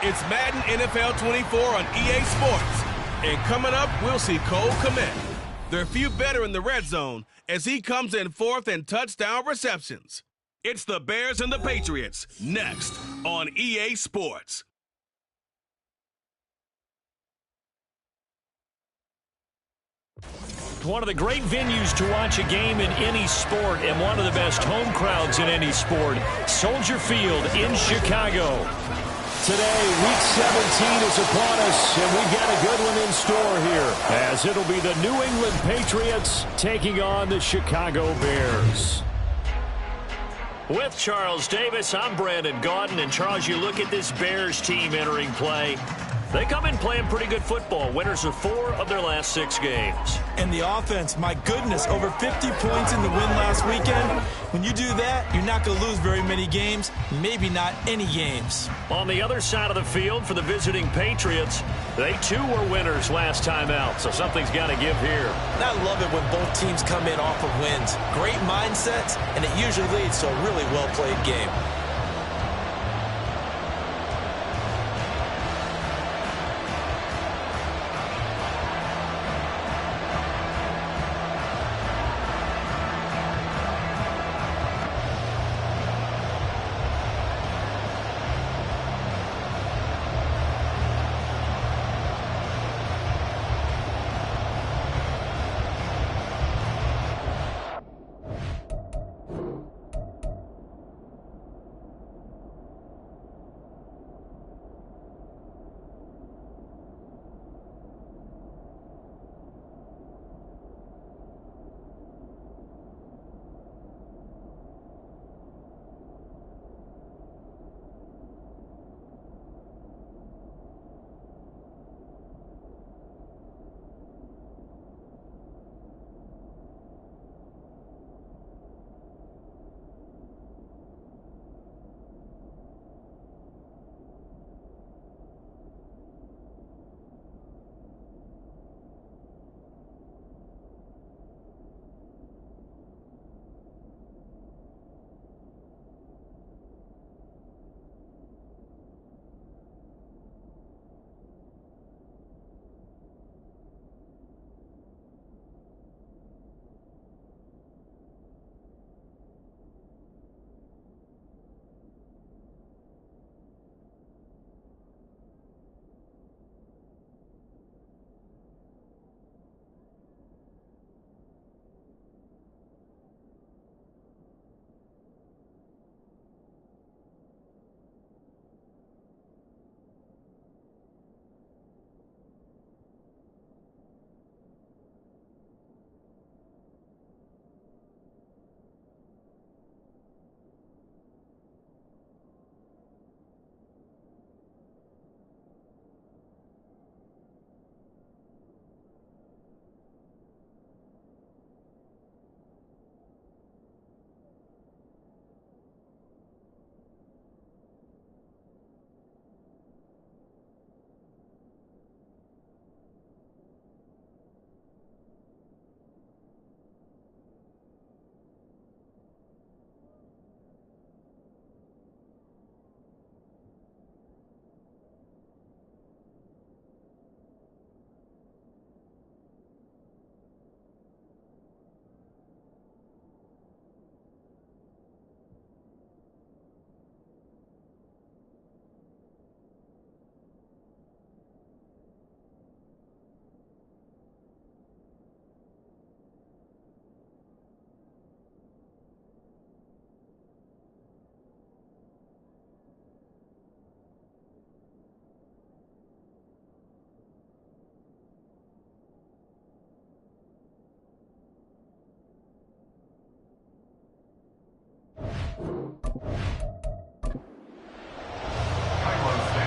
It's Madden NFL 24 on EA Sports. And coming up, we'll see Cole Kmet. There are few better in the red zone as he comes in fourth in touchdown receptions. It's the Bears and the Patriots next on EA Sports. One of the great venues to watch a game in any sport and one of the best home crowds in any sport, Soldier Field in Chicago. Today, Week 17 is upon us, and we've got a good one in store here, as it'll be the New England Patriots taking on the Chicago Bears. With Charles Davis, I'm Brandon Gaudin, and Charles, you look at this Bears team entering play. They come in playing pretty good football. Winners of 4 of their last 6 games. And the offense, my goodness, over 50 points in the win last weekend. When you do that, you're not going to lose very many games, maybe not any games. On the other side of the field for the visiting Patriots, they too were winners last time out, so something's got to give here. And I love it when both teams come in off of wins. Great mindsets, and it usually leads to a really well-played game.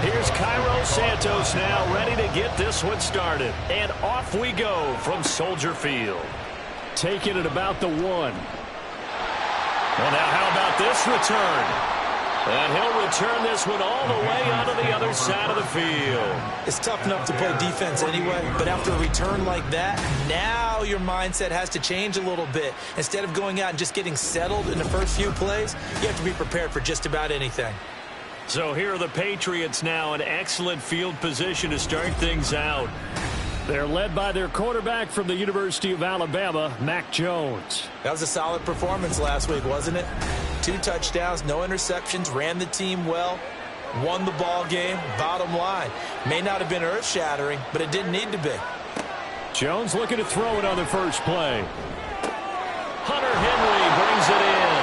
Here's Cairo Santos now ready to get this one started. And off we go from Soldier Field. Taking it about the 1. Well, now how about this return? And he'll return this one all the way onto the other side of the field. It's tough enough to play defense anyway, but after a return like that, now your mindset has to change a little bit. Instead of going out and just getting settled in the first few plays, you have to be prepared for just about anything. So here are the Patriots now in excellent field position to start things out. They're led by their quarterback from the University of Alabama, Mac Jones. That was a solid performance last week, wasn't it? 2 touchdowns, no interceptions, ran the team well, won the ball game. Bottom line, may not have been earth-shattering, but it didn't need to be. Jones looking to throw it on the first play. Hunter Henry brings it in.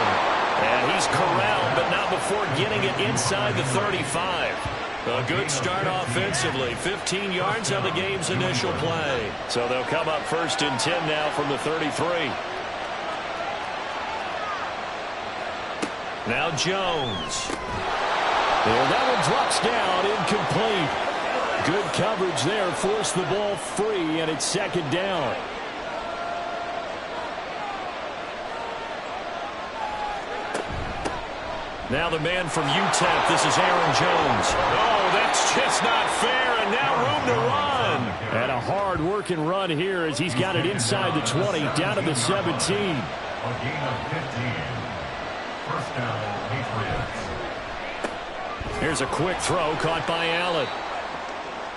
And he's corralled, but not before getting it inside the 35. A good start offensively. 15 yards on the game's initial play. So they'll come up 1st and 10 now from the 33. Now Jones. And that one drops down, incomplete. Good coverage there, forced the ball free, and it's 2nd down. Now the man from UTEP, this is Aaron Jones. Oh, that's just not fair, and now room to run. And a hard-working run here as he's got it inside the 20, down to the 17. A gain of 15. First down, Patriots. Here's a quick throw caught by Allen.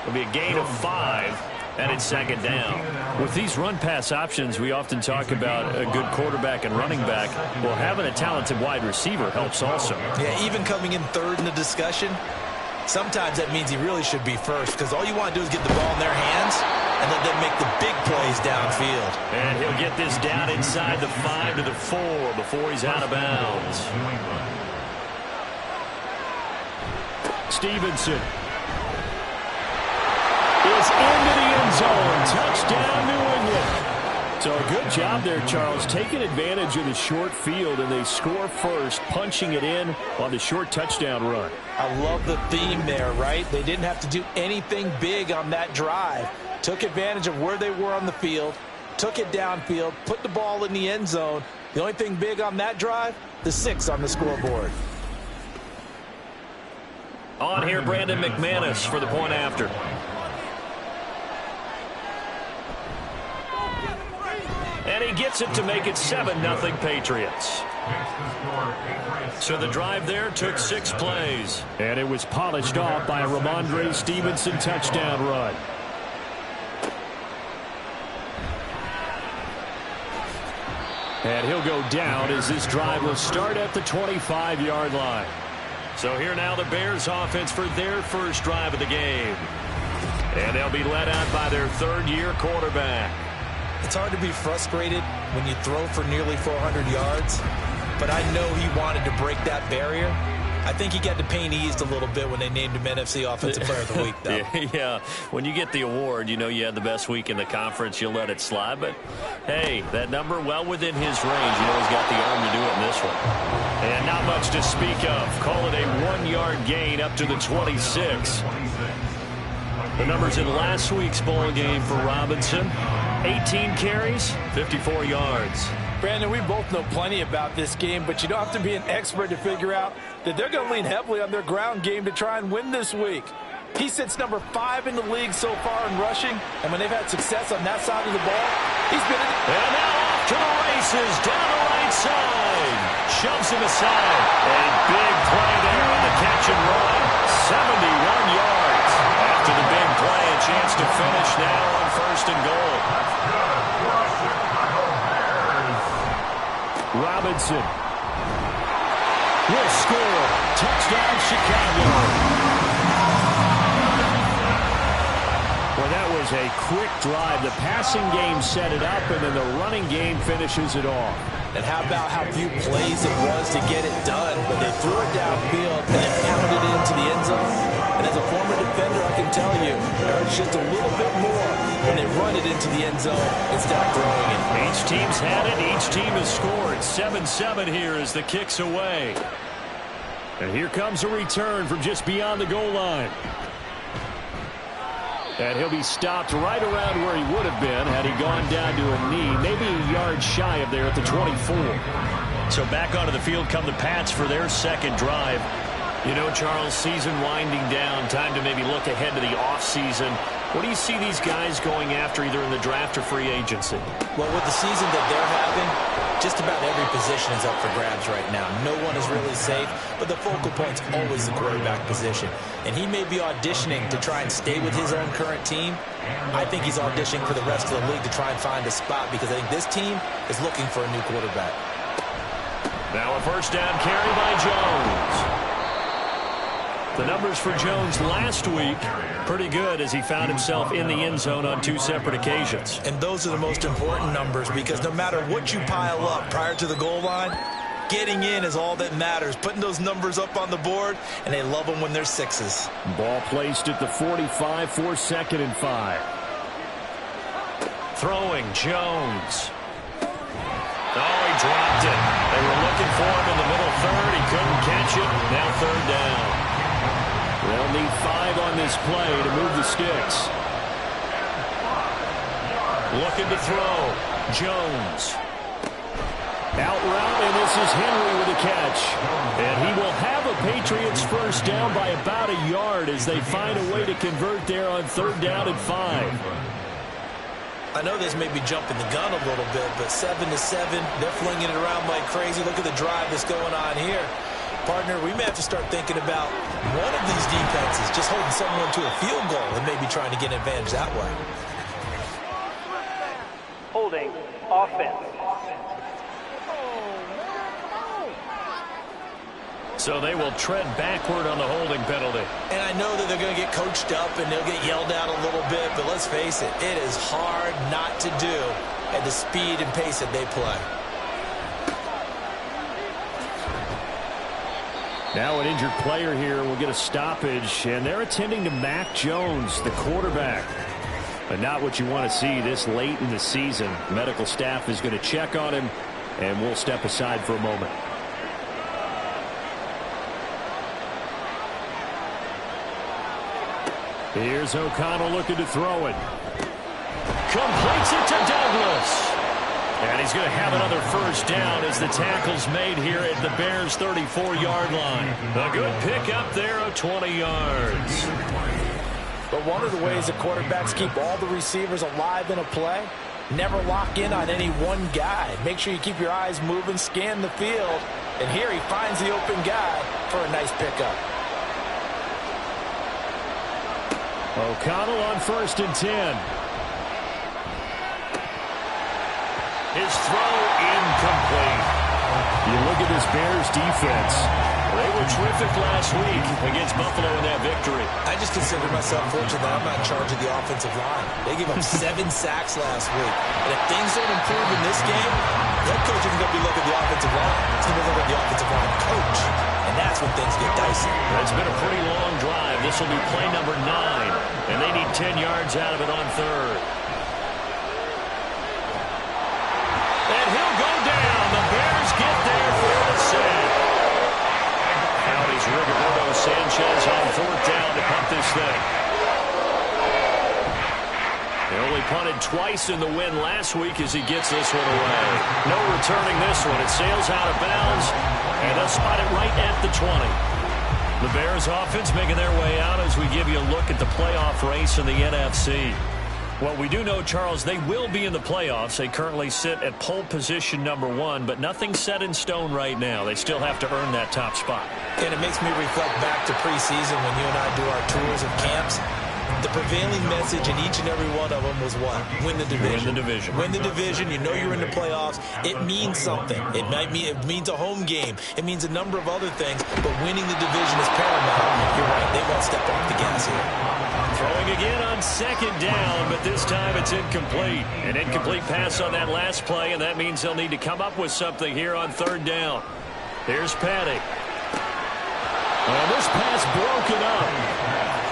It'll be a gain of 5. And it's 2nd down. With these run-pass options, we often talk about a good quarterback and running back. Well, having a talented wide receiver helps also. Yeah, even coming in 3rd in the discussion, sometimes that means he really should be 1st, because all you want to do is get the ball in their hands and let them make the big plays downfield. And he'll get this down inside the 5 to the 4 before he's out of bounds. Stevenson is into the end zone. Touchdown, New England. So a good job there, Charles, taking advantage of the short field, and they score first, punching it in on the short touchdown run. I love the theme there, right? They didn't have to do anything big on that drive. Took advantage of where they were on the field, took it downfield, put the ball in the end zone. The only thing big on that drive, the 6 on the scoreboard. On here, Brandon McManus for the point after. And he gets it to make it 7-0 Patriots. So the drive there took 6 plays. And it was polished off by a Ramondre Stevenson touchdown run. And he'll go down as this drive will start at the 25-yard line. So here now the Bears offense for their first drive of the game. And they'll be led out by their 3rd-year quarterback. It's hard to be frustrated when you throw for nearly 400 yards, but I know he wanted to break that barrier. I think he got the pain eased a little bit when they named him NFC Offensive Player of the Week, though. Yeah, when you get the award, you know you had the best week in the conference, you'll let it slide. But, hey, that number well within his range. You know he's got the arm to do it in this one. And not much to speak of. Call it a 1-yard gain up to the 26. The numbers in last week's bowl game for Robinson. 18 carries, 54 yards. Brandon, we both know plenty about this game, but you don't have to be an expert to figure out that they're going to lean heavily on their ground game to try and win this week. He sits number 5 in the league so far in rushing, and when they've had success on that side of the ball, he's been in. And now off to the races, down the right side. Shoves him aside. A big play there on the catch and run. 71 yards. After the big play, a chance to finish now on 1st and goal. Robinson will score. Touchdown, Chicago. Well, that was a quick drive. The passing game set it up, and then the running game finishes it off. And how about how few plays it was to get it done, but they threw it downfield and then pounded it into the end zone. And as a former defender, I can tell you, there's just a little bit more when they run it into the end zone instead of throwing it. Each team's had it. Each team has scored. 7-7 here as the kick's away. And here comes a return from just beyond the goal line. And he'll be stopped right around where he would have been had he gone down to a knee, maybe a yard shy of there at the 24. So back onto the field come the Pats for their 2nd drive. You know, Charles, season winding down, time to maybe look ahead to the offseason. What do you see these guys going after either in the draft or free agency? Well, with the season that they're having, just about every position is up for grabs right now. No one is really safe, but the focal point's always the quarterback position. And he may be auditioning to try and stay with his own current team. I think he's auditioning for the rest of the league to try and find a spot because I think this team is looking for a new quarterback. Now a first down carry by Jones. The numbers for Jones last week, pretty good as he found himself in the end zone on 2 separate occasions. And those are the most important numbers because no matter what you pile up prior to the goal line, getting in is all that matters. Putting those numbers up on the board, and they love them when they're 6s. Ball placed at the 45 for 2nd and 5. Throwing Jones. Oh, he dropped it. They were looking for him in the middle third. He couldn't catch it. Now 3rd down. They'll need 5 on this play to move the sticks. Looking to throw. Jones. Out route, and this is Henry with a catch. And he will have a Patriots first down by about a yard as they find a way to convert there on 3rd down and 5. I know this may be jumping the gun a little bit, but 7-7, they're flinging it around like crazy. Look at the drive that's going on here. Partner, we may have to start thinking about one of these defenses just holding someone to a field goal and maybe trying to get an advantage that way. Holding offense. So they will tread backward on the holding penalty. And I know that they're going to get coached up and they'll get yelled at a little bit, but let's face it, it is hard not to do at the speed and pace that they play. Now an injured player here will get a stoppage, and they're attending to Mac Jones, the quarterback. But not what you want to see this late in the season. Medical staff is going to check on him, and we'll step aside for a moment. Here's O'Connell looking to throw it. Completes it to Douglas. And he's going to have another first down as the tackle's made here at the Bears' 34-yard line. A good pickup there of 20 yards. But one of the ways that quarterbacks keep all the receivers alive in a play, never lock in on any one guy. Make sure you keep your eyes moving, scan the field. And here he finds the open guy for a nice pickup. O'Connell on 1st and 10. His throw incomplete. You look at this Bears defense. They were terrific last week against Buffalo in that victory. I just consider myself fortunate that I'm not in charge of the offensive line. They gave up 7 sacks last week. And if things don't improve in this game, head coach isn't going to be looking at the offensive line. He's going to be looking at the offensive line coach. And that's when things get dicey. It's been a pretty long drive. This will be play number 9. And they need 10 yards out of it on 3rd. And he'll go down. The Bears get there for the sack. Out is Rigoberto Sanchez on 4th down to punt this thing. They only punted twice in the win last week as he gets this one away. No returning this one. It sails out of bounds, and they'll spot it right at the 20. The Bears offense making their way out as we give you a look at the playoff race in the NFC. Well, we do know, Charles, they will be in the playoffs. They currently sit at pole position number 1, but nothing's set in stone right now. They still have to earn that top spot. And it makes me reflect back to preseason when you and I do our tours of camps. The prevailing message in each and every one of them was what? Win the division. Win the division. Win the division. You know you're in the playoffs. It means something. It means a home game. It means a number of other things, but winning the division is paramount. You're right. They won't step off the gas here. Throwing again on 2nd down, but this time it's incomplete. An incomplete pass on that last play, and that means they'll need to come up with something here on 3rd down. Here's Patty. And this pass broken up.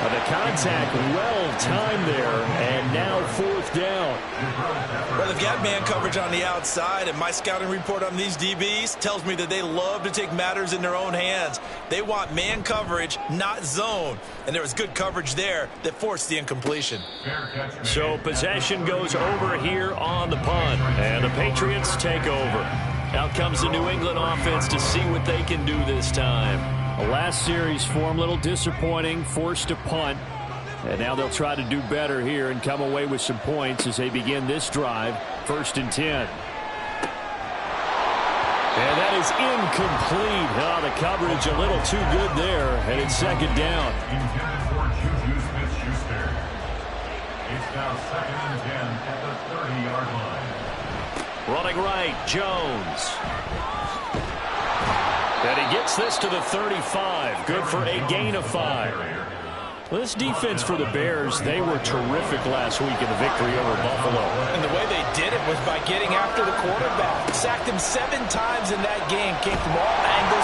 The contact well-timed there, and now 4th down. Well, they've got man coverage on the outside, and my scouting report on these DBs tells me that they love to take matters in their own hands. They want man coverage, not zone. And there was good coverage there that forced the incompletion. So possession goes over here on the punt, and the Patriots take over. Out comes the New England offense to see what they can do this time. The last series for him, a little disappointing, forced to punt. And now they'll try to do better here and come away with some points as they begin this drive. 1st and 10. And that is incomplete. Oh, the coverage a little too good there, and it's 2nd down. Intended for Juju Smith-Schuster. It's now 2nd and 10 at the 30-yard line. Running right, Jones. And he gets this to the 35. Good for a gain of 5. Well, this defense for the Bears, they were terrific last week in the victory over Buffalo. And the way they did it was by getting after the quarterback. Sacked him 7 times in that game. Came from all angles.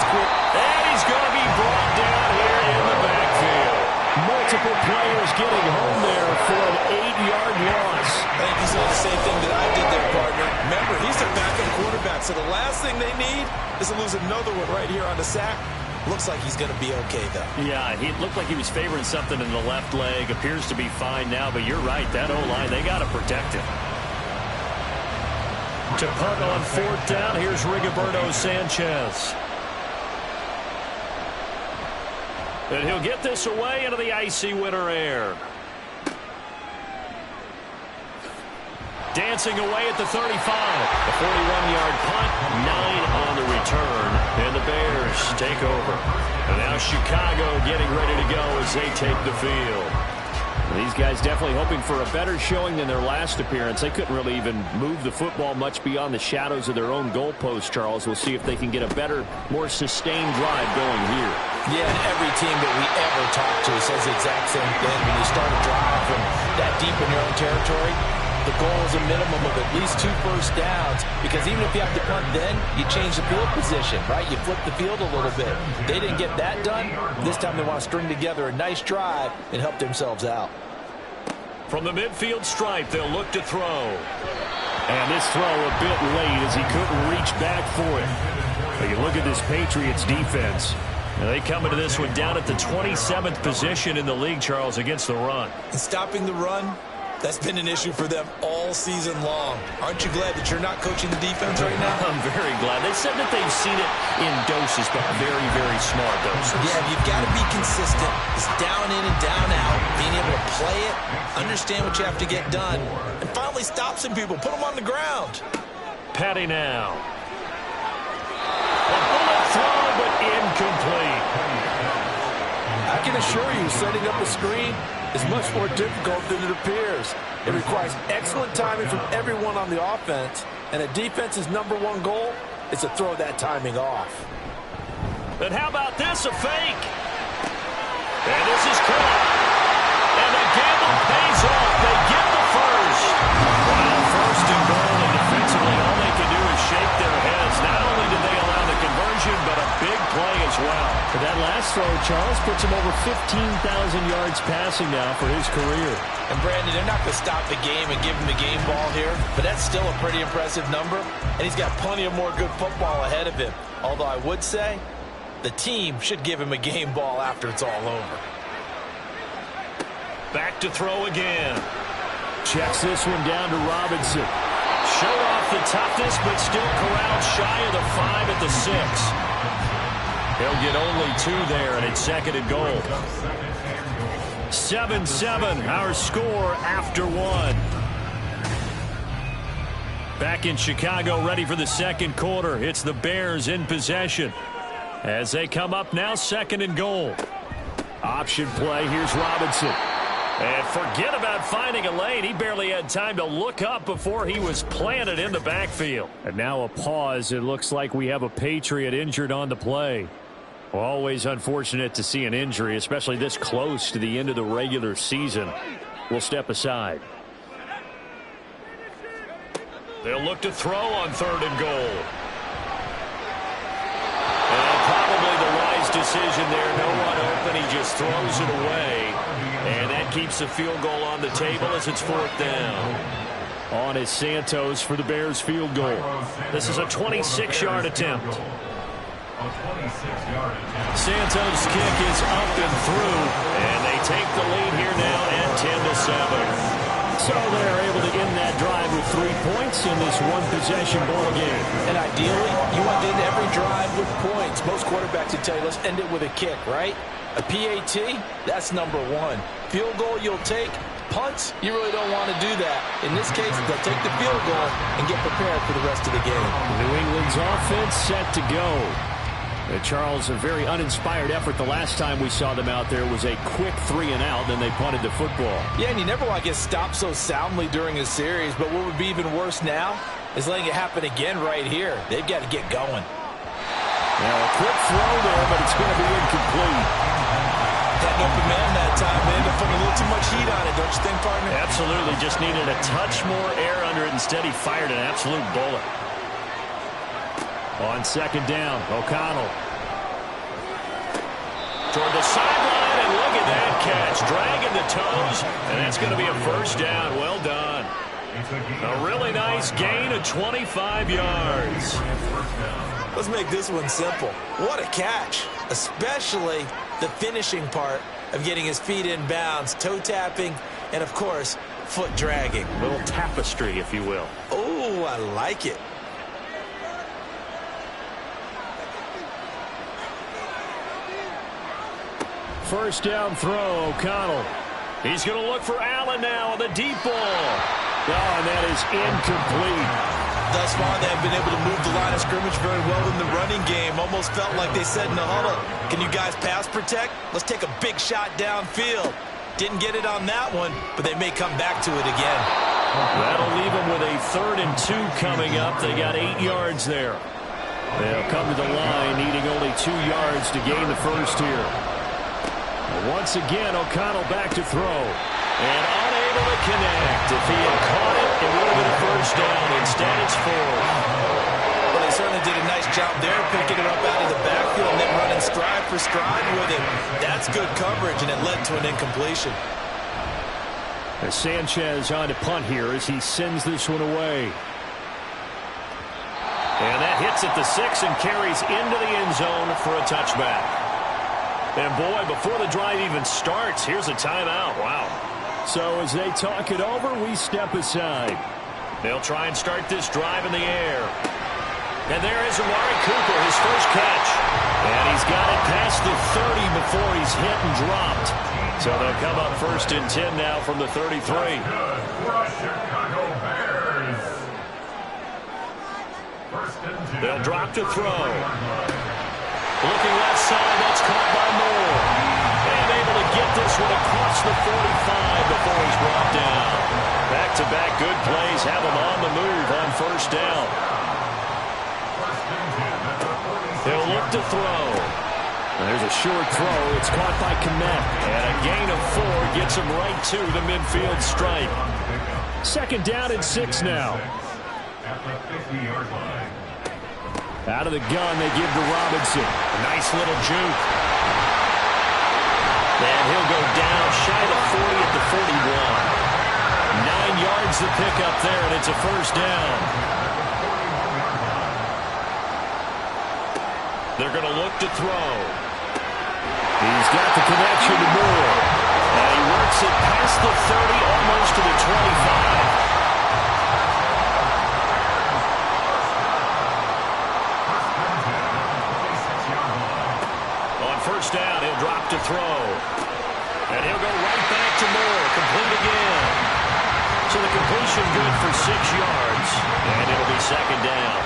And he's going to be brought down here in the backfield. Multiple players getting home there for an 8-yard loss. I think he's doing the same thing that I did there, partner. Remember, he's their backup quarterback, so the last thing they need is to lose another one right here on the sack. Looks like he's going to be okay, though. Yeah, he looked like he was favoring something in the left leg. Appears to be fine now, but you're right. That O-line, they got to protect him. To punt on 4th down, here's Rigoberto Sanchez. And he'll get this away into the icy winter air. Dancing away at the 35. A 41-yard punt, 9 on the return. And the Bears take over. And now Chicago getting ready to go as they take the field. These guys definitely hoping for a better showing than their last appearance. They couldn't really even move the football much beyond the shadows of their own goalpost, Charles. We'll see if they can get a better, more sustained drive going here. Yeah, and every team that we ever talk to says the exact same thing. When you start a drive from that deep in your own territory, the goal is a minimum of at least 2 first downs, because even if you have to punt then, you change the field position, right? You flip the field a little bit. They didn't get that done. This time they want to string together a nice drive and help themselves out. From the midfield stripe, they'll look to throw. And this throw a bit late as he couldn't reach back for it. But you look at this Patriots defense. And they come into this one down at the 27th position in the league, Charles, against the run. And stopping the run, that's been an issue for them all season long. Aren't you glad that you're not coaching the defense right now? I'm very glad. They said that they've seen it in doses, but very, very small doses. Yeah, you've got to be consistent. It's down in and down out, being able to play it, understand what you have to get done, and finally stop some people, put them on the ground. Patty now. A bullet throw, but incomplete. I can assure you, setting up a screen is much more difficult than it appears. It requires excellent timing from everyone on the offense, and a defense's #1 goal is to throw that timing off. But how about this, a fake? And this is caught. And the gamble pays off. They get the first. Well, 1st and goal, and defensively all they can do is shake their heads. Not only did they allow the conversion, but a big play as well. But that last throw, Charles, puts him over 15,000 yards passing now for his career. And Brandon, they're not going to stop the game and give him the game ball here, but that's still a pretty impressive number, and he's got plenty of more good football ahead of him. Although I would say the team should give him a game ball after it's all over. Back to throw again. Checks this one down to Robinson. Showed off the toughness, but still corralled shy of the 5 at the 6. He'll get only 2 there, and it's 2nd and goal. 7-7, our score after 1. Back in Chicago, ready for the 2nd quarter. It's the Bears in possession as they come up now, 2nd and goal. Option play, here's Robinson. And forget about finding a lane. He barely had time to look up before he was planted in the backfield. And now a pause. It looks like we have a Patriot injured on the play. Always unfortunate to see an injury, especially this close to the end of the regular season. We'll step aside. They'll look to throw on 3rd and goal. And probably the wise decision there. No one open. He just throws it away. And that keeps the field goal on the table as it's 4th down. On is Santos for the Bears field goal. This is a 26-yard attempt. Santos' kick is up and through, and they take the lead here now at 10-7. So they're able to end that drive with 3 points in this one-possession ball game. And ideally, you want to end every drive with points. Most quarterbacks would tell you, let's end it with a kick, right? A PAT, that's number one. Field goal you'll take. Punts, you really don't want to do that. In this case, they'll take the field goal and get prepared for the rest of the game. New England's offense set to go. Charles, a very uninspired effort the last time we saw them out there was a quick 3-and-out, then they punted the football. Yeah, and you never want to get stopped so soundly during a series, but what would be even worse now is letting it happen again right here. They've got to get going. Now a quick throw there, but it's going to be incomplete. Had an open man that time. They ended up putting a little too much heat on it, don't you think, partner? Absolutely. Just needed a touch more air under it. Instead, he fired an absolute bullet. On second down, O'Connell. Toward the sideline, and look at that catch. Dragging the toes, and that's going to be a first down. Well done. A really nice gain of 25 yards. Let's make this one simple. What a catch, especially the finishing part of getting his feet in bounds, toe tapping, and, of course, foot dragging. A little tapestry, if you will. Oh, I like it. First down throw, O'Connell. He's going to look for Allen now on the deep ball. Oh, and that is incomplete. Thus far, they have been able to move the line of scrimmage very well in the running game. Almost felt like they said in the huddle, can you guys pass protect? Let's take a big shot downfield. Didn't get it on that one, but they may come back to it again. That'll leave them with a 3rd and 2 coming up. They got 8 yards there. They'll come to the line, needing only 2 yards to gain the first here. Once again, O'Connell back to throw. And unable to connect. If he had caught it, it would have been a first down. Instead, it's 4. Well, they certainly did a nice job there, picking it up out of the backfield and then running stride for stride with it. That's good coverage, and it led to an incompletion. Sanchez on to punt here as he sends this one away. And that hits at the 6 and carries into the end zone for a touchback. And, boy, before the drive even starts, here's a timeout. Wow. So as they talk it over, we step aside. They'll try and start this drive in the air. And there is Amari Cooper, his first catch. And he's got it past the 30 before he's hit and dropped. So they'll come up 1st and 10 now from the 33. They'll drop to throw. Looking left side, that's caught by Moore. And able to get this one across the 45 before he's brought down. Back-to-back good plays have him on the move on 1st down. He'll look to throw. There's a short throw. It's caught by Kmet. And a gain of 4 gets him right to the midfield stripe. 2nd down and 6 now. Out of the gun, they give to Robinson. A nice little juke. And he'll go down shy of 40 at the 41. 9 yards to pick up there, and it's a first down. They're going to look to throw. He's got the connection to Moore. And he works it past the 30, almost to the 25. First down, he'll drop to throw. And he'll go right back to Moore. Complete again. So the completion good for 6 yards. And it'll be 2nd down.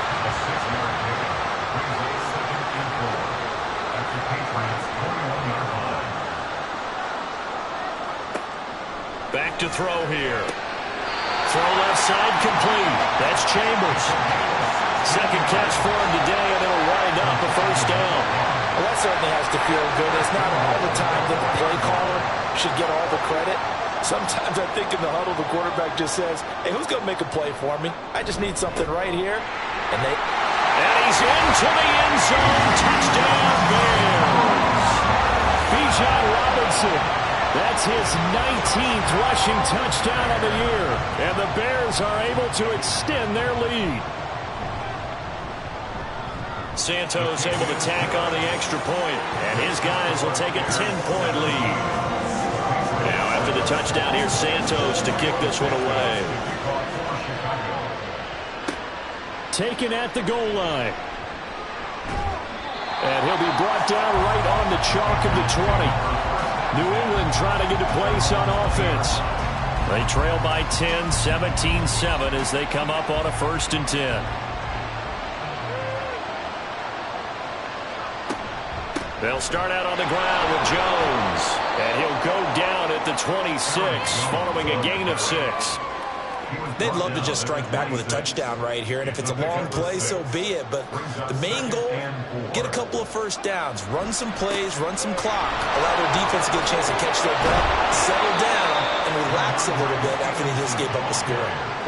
Back to throw here. Throw left side complete. That's Chambers. 2nd catch for him today, and it'll wind up a first down. Well, that certainly has to feel good. It's not all the time that the play caller should get all the credit. Sometimes I think in the huddle, the quarterback just says, hey, who's going to make a play for me? I just need something right here. And he's into the end zone. Touchdown, Bears. Bijan Robinson. That's his 19th rushing touchdown of the year. And the Bears are able to extend their lead. Santos able to tack on the extra point, and his guys will take a 10-point lead. Now, after the touchdown, here's Santos to kick this one away. Taken at the goal line. And he'll be brought down right on the chalk of the 20. New England trying to get a place on offense. They trail by 10, 17-7 as they come up on a 1st and 10. They'll start out on the ground with Jones. And he'll go down at the 26 following a gain of 6. They'd love to just strike back with a touchdown right here, and if it's a long play, so be it. But the main goal, get a couple of first downs, run some plays, run some clock, allow their defense to get a chance to catch their breath, settle down, and relax a little bit after they just gave up a score.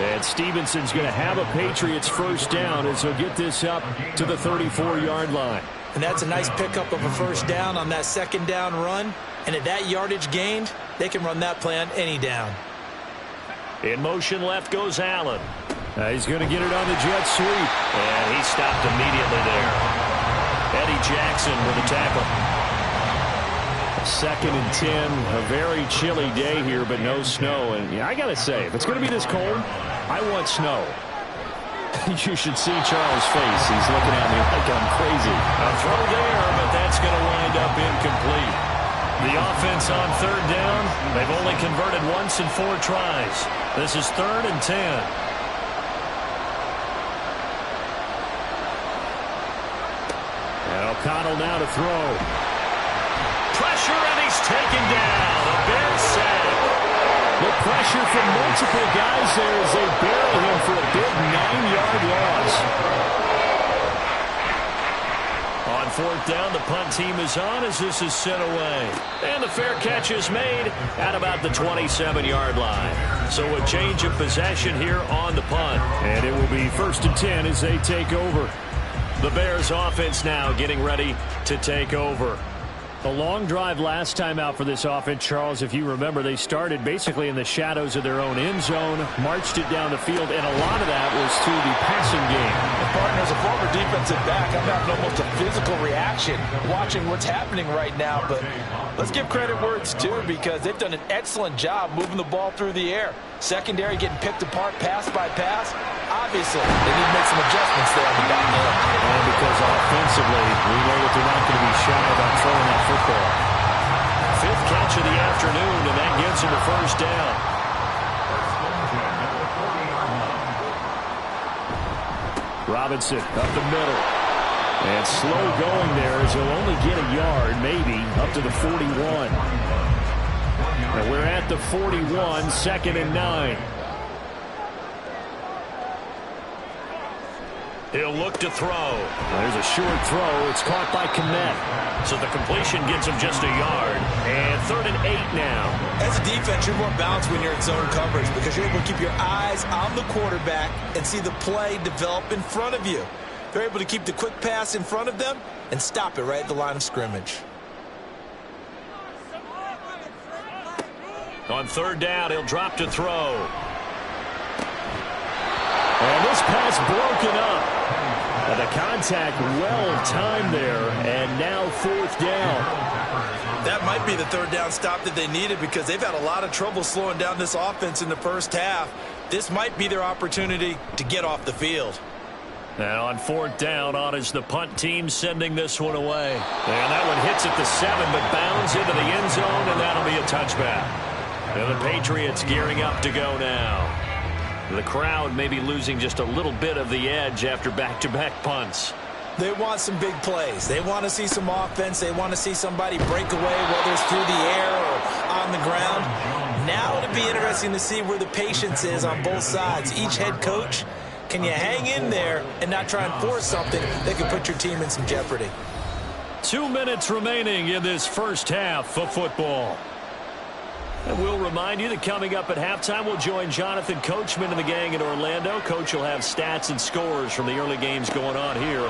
And Stevenson's going to have a Patriots 1st down as he'll get this up to the 34-yard line. And that's a nice pickup of a 1st down on that 2nd down run. And at that yardage gained, they can run that play on any down. In motion left goes Allen. He's going to get it on the jet sweep. And he stopped immediately there. Eddie Jackson with a tackle. 2nd and 10. A very chilly day here, but no snow. And yeah, I got to say, if it's going to be this cold, I want snow. You should see Charles' face. He's looking at me like I'm crazy. A throw there, but that's going to wind up incomplete. The offense on 3rd down, they've only converted once in 4 tries. This is 3rd and 10. And O'Connell now to throw. Pressure, and he's taken down. A big sack. The pressure from multiple guys there as they bury him for a big 9-yard loss. On 4th down, the punt team is on as this is sent away. And the fair catch is made at about the 27-yard line. So a change of possession here on the punt. And it will be 1st and 10 as they take over. The Bears offense now getting ready to take over. A long drive last time out for this offense, Charles. If you remember, they started basically in the shadows of their own end zone, marched it down the field, and a lot of that was through the passing game. Partner, as a former defensive back, I'm having almost a physical reaction watching what's happening right now. But let's give credit where it's due, because they've done an excellent job moving the ball through the air. Secondary getting picked apart pass by pass. Obviously, they need to make some adjustments there on the back end. And because offensively, we know that they're not going to be shy about throwing that football. 5th catch of the afternoon, and that gets him a 1st down. Robinson up the middle. And slow going there as he'll only get a yard, maybe, up to the 41. And we're at the 41, 2nd and 9. He'll look to throw. There's a short throw. It's caught by Kmet. So the completion gets him just a yard. And 3rd and 8 now. As a defense, you're more balanced when you're in zone coverage because you're able to keep your eyes on the quarterback and see the play develop in front of you. They're able to keep the quick pass in front of them and stop it right at the line of scrimmage. On 3rd down, he'll drop to throw. And this pass broken up. And the contact well timed there, and now 4th down. That might be the 3rd down stop that they needed because they've had a lot of trouble slowing down this offense in the 1st half. This might be their opportunity to get off the field. Now on 4th down, on is the punt team sending this one away. And that one hits at the 7, but bounds into the end zone, and that'll be a touchback. And the Patriots gearing up to go now. The crowd may be losing just a little bit of the edge after back-to-back punts. They want some big plays. They want to see some offense. They want to see somebody break away, whether it's through the air or on the ground. Now it'll be interesting to see where the patience is on both sides. Each head coach, can you hang in there and not try and force something that could put your team in some jeopardy? 2 minutes remaining in this 1st half of football. And we'll remind you that coming up at halftime, we'll join Jonathan Coachman and the gang in Orlando. Coach will have stats and scores from the early games going on here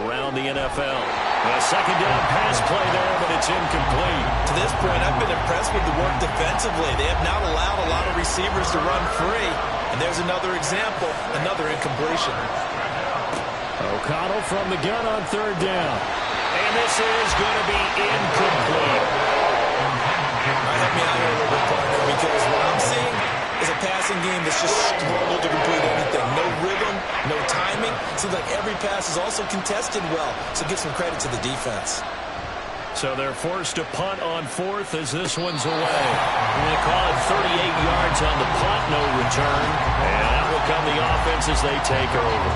around the NFL. A 2nd down pass play there, but it's incomplete. To this point, I've been impressed with the work defensively. They have not allowed a lot of receivers to run free. And there's another example, another incompletion. O'Connell from the gun on 3rd down. And this is going to be incomplete. Help me out here a little bit, partner, because what I'm seeing is a passing game that's just struggled to complete anything. No rhythm, no timing. Seems like every pass is also contested well, so give some credit to the defense. So they're forced to punt on fourth as this one's away. We're going to call it 38 yards on the punt, no return. And out will come the offense as they take over.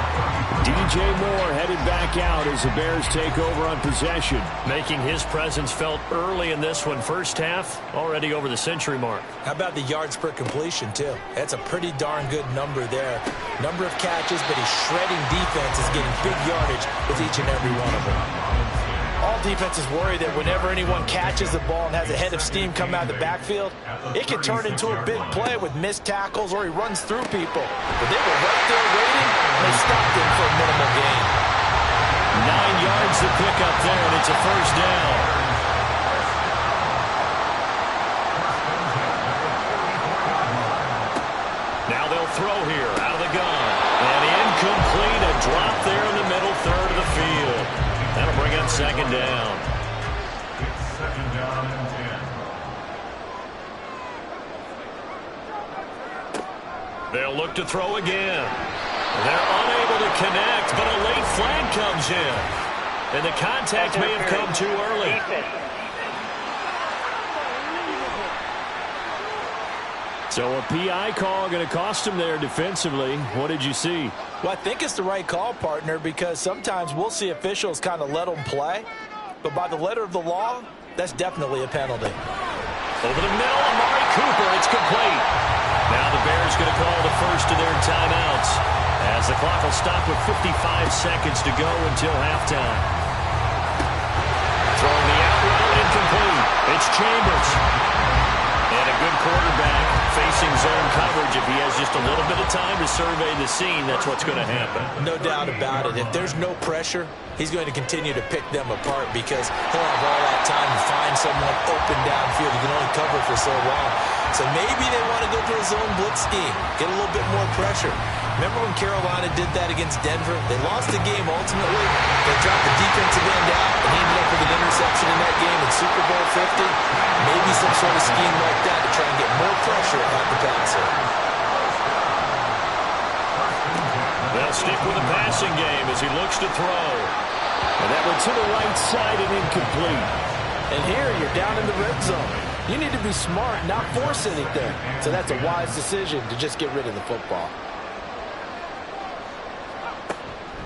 DJ Moore headed back out as the Bears take over on possession. Making his presence felt early in this one. First half, already over the century mark. How about the yards per completion, too? That's a pretty darn good number there. Number of catches, but his shredding defense is getting big yardage with each and every one of them. All defenses worry that whenever anyone catches the ball and has a head of steam come out of the backfield, it can turn into a big play with missed tackles or he runs through people. But they were right there waiting, and they stopped him for a minimal gain. 9 yards to pick up there, and it's a first down. Now they'll throw here out of the gun. And incomplete, a drop there in the middle third of the field. That'll bring up second down. It's second down and 10. They'll look to throw again. They're unable to connect, but a late flag comes in. And the contact may have come too early. So a PI call going to cost him there defensively. What did you see? Well, I think it's the right call, partner, because sometimes we'll see officials kind of let them play. But by the letter of the law, that's definitely a penalty. Over the middle, Amari Cooper, it's complete. Now the Bears going to call the first of their timeouts as the clock will stop with 55 seconds to go until halftime. Throwing the out route, incomplete. It's Chambers. And a good quarterback facing zone coverage. If he has just a little bit of time to survey the scene, that's what's going to happen. No doubt about it. If there's no pressure, he's going to continue to pick them apart because he'll have all that time to find someone open downfield. He can only cover for so long. So maybe they want to go to a zone blitz scheme, get a little bit more pressure. Remember when Carolina did that against Denver? They lost the game ultimately. They dropped the defensive end out, and he ended up with an interception in that game in Super Bowl 50. Maybe some sort of scheme like that to try and get more pressure at the passer. They'll stick with the passing game as he looks to throw. And that one to the right side and incomplete. And here you're down in the red zone. You need to be smart, not force anything. So that's a wise decision to just get rid of the football.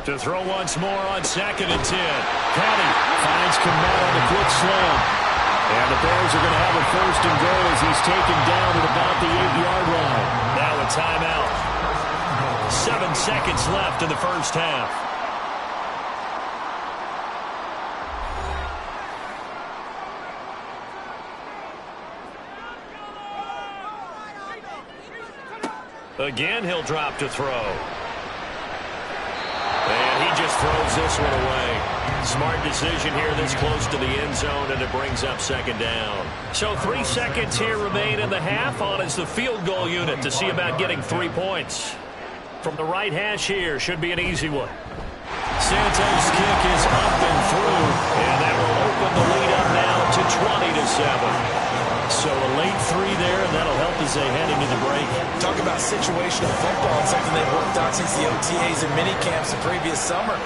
To throw once more on 2nd and 10. Petty finds Komet on the quick slam. And the Bears are going to have a first and goal as he's taken down at about the 8-yard line. Now a timeout. 7 seconds left in the first half. Again, he'll drop to throw. And he just throws this one away. Smart decision here this close to the end zone, and it brings up second down. So 3 seconds here remain in the half. On is the field goal unit to see about getting 3 points. From the right hash here, should be an easy one. Santos' kick is up and through, and that will open the lead up now to 20-7. So a late 3 there, and that'll help as they head into the break. Talk about situational football. It's something they've worked on since the OTAs and minicamps the previous summer.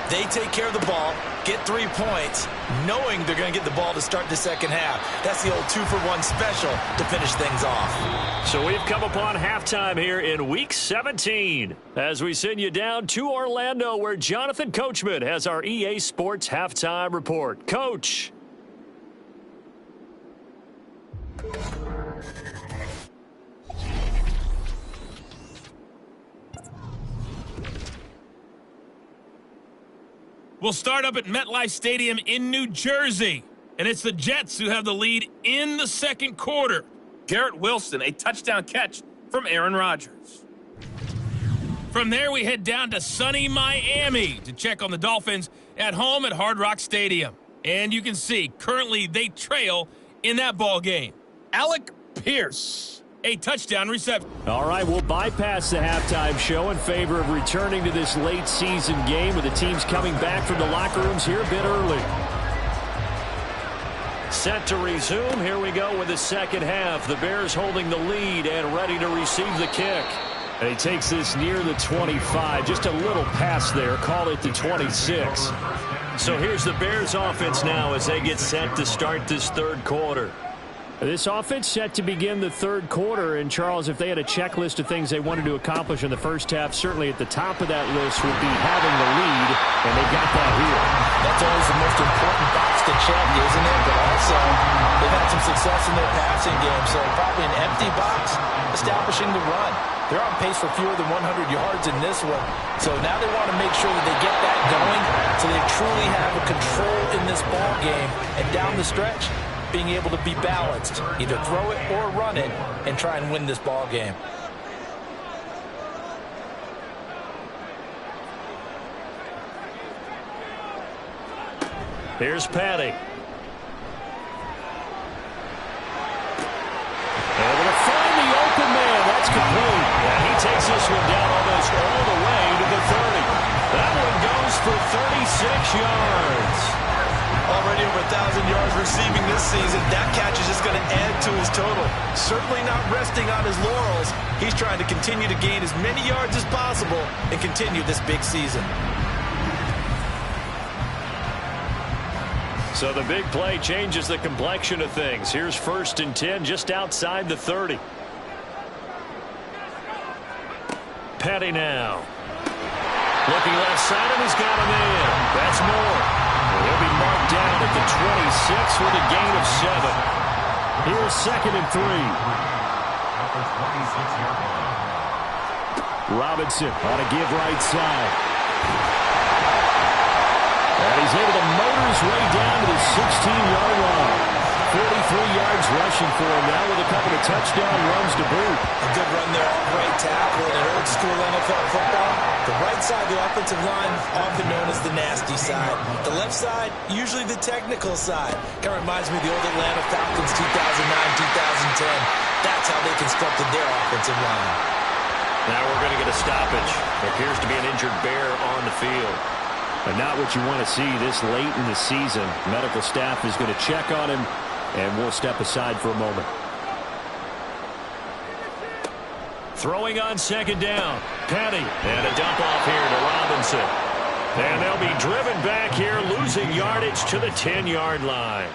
They take care of the ball, get 3 points, knowing they're going to get the ball to start the second half. That's the old 2-for-1 special to finish things off. So we've come upon halftime here in Week 17 as we send you down to Orlando where Jonathan Coachman has our EA Sports Halftime Report. Coach. We'll start up at MetLife Stadium in New Jersey, and it's the Jets who have the lead in the second quarter. Garrett Wilson, a touchdown catch from Aaron Rodgers. From there, we head down to sunny Miami to check on the Dolphins at home at Hard Rock Stadium. And you can see, currently they trail in that ball game. Alec Pierce, a touchdown reception. All right, we'll bypass the halftime show in favor of returning to this late season game with the teams coming back from the locker rooms here a bit early. set to resume. Here we go with the second half. The Bears holding the lead and ready to receive the kick. And he takes this near the 25. Just a little pass there. Call it the 26. So here's the Bears offense now as they get set to start this third quarter. This offense set to begin the third quarter. And, Charles, if they had a checklist of things they wanted to accomplish in the first half, certainly at the top of that list would be having the lead, and they got that here. That's always the most important box to check, isn't it? But also, they've had some success in their passing game, so probably an empty box establishing the run. They're on pace for fewer than 100 yards in this one. So now they want to make sure that they get that going so they truly have a control in this ball game. And down the stretch, being able to be balanced, either throw it or run it, and try and win this ball game. Here's Patty. Able to find the open man. That's complete. And he takes this one down almost all the way to the 30. That one goes for 36 yards. Already over 1,000 yards receiving this season. That catch is just going to add to his total. Certainly not resting on his laurels. He's trying to continue to gain as many yards as possible and continue this big season. So the big play changes the complexion of things. Here's 1st and 10 just outside the 30. Petty now. Looking left side, and he's got him in. That's Moore. He'll be marked down at the 26 with a gain of 7. Here's 2nd and 3. Robinson on a give right side. And he's able to motor his way down to the 16-yard line. 43 yards rushing for him now with a couple of touchdown runs to boot. A good run there off right tackle in old school NFL football. The right side of the offensive line, often known as the nasty side. The left side, usually the technical side. Kind of reminds me of the old Atlanta Falcons 2009-2010. That's how they constructed their offensive line. Now we're going to get a stoppage. There appears to be an injured Bear on the field. But not what you want to see this late in the season. Medical staff is going to check on him, and we'll step aside for a moment. Throwing on 2nd down. Petty. And a dump off here to Robinson. And they'll be driven back here, losing yardage to the 10-yard line.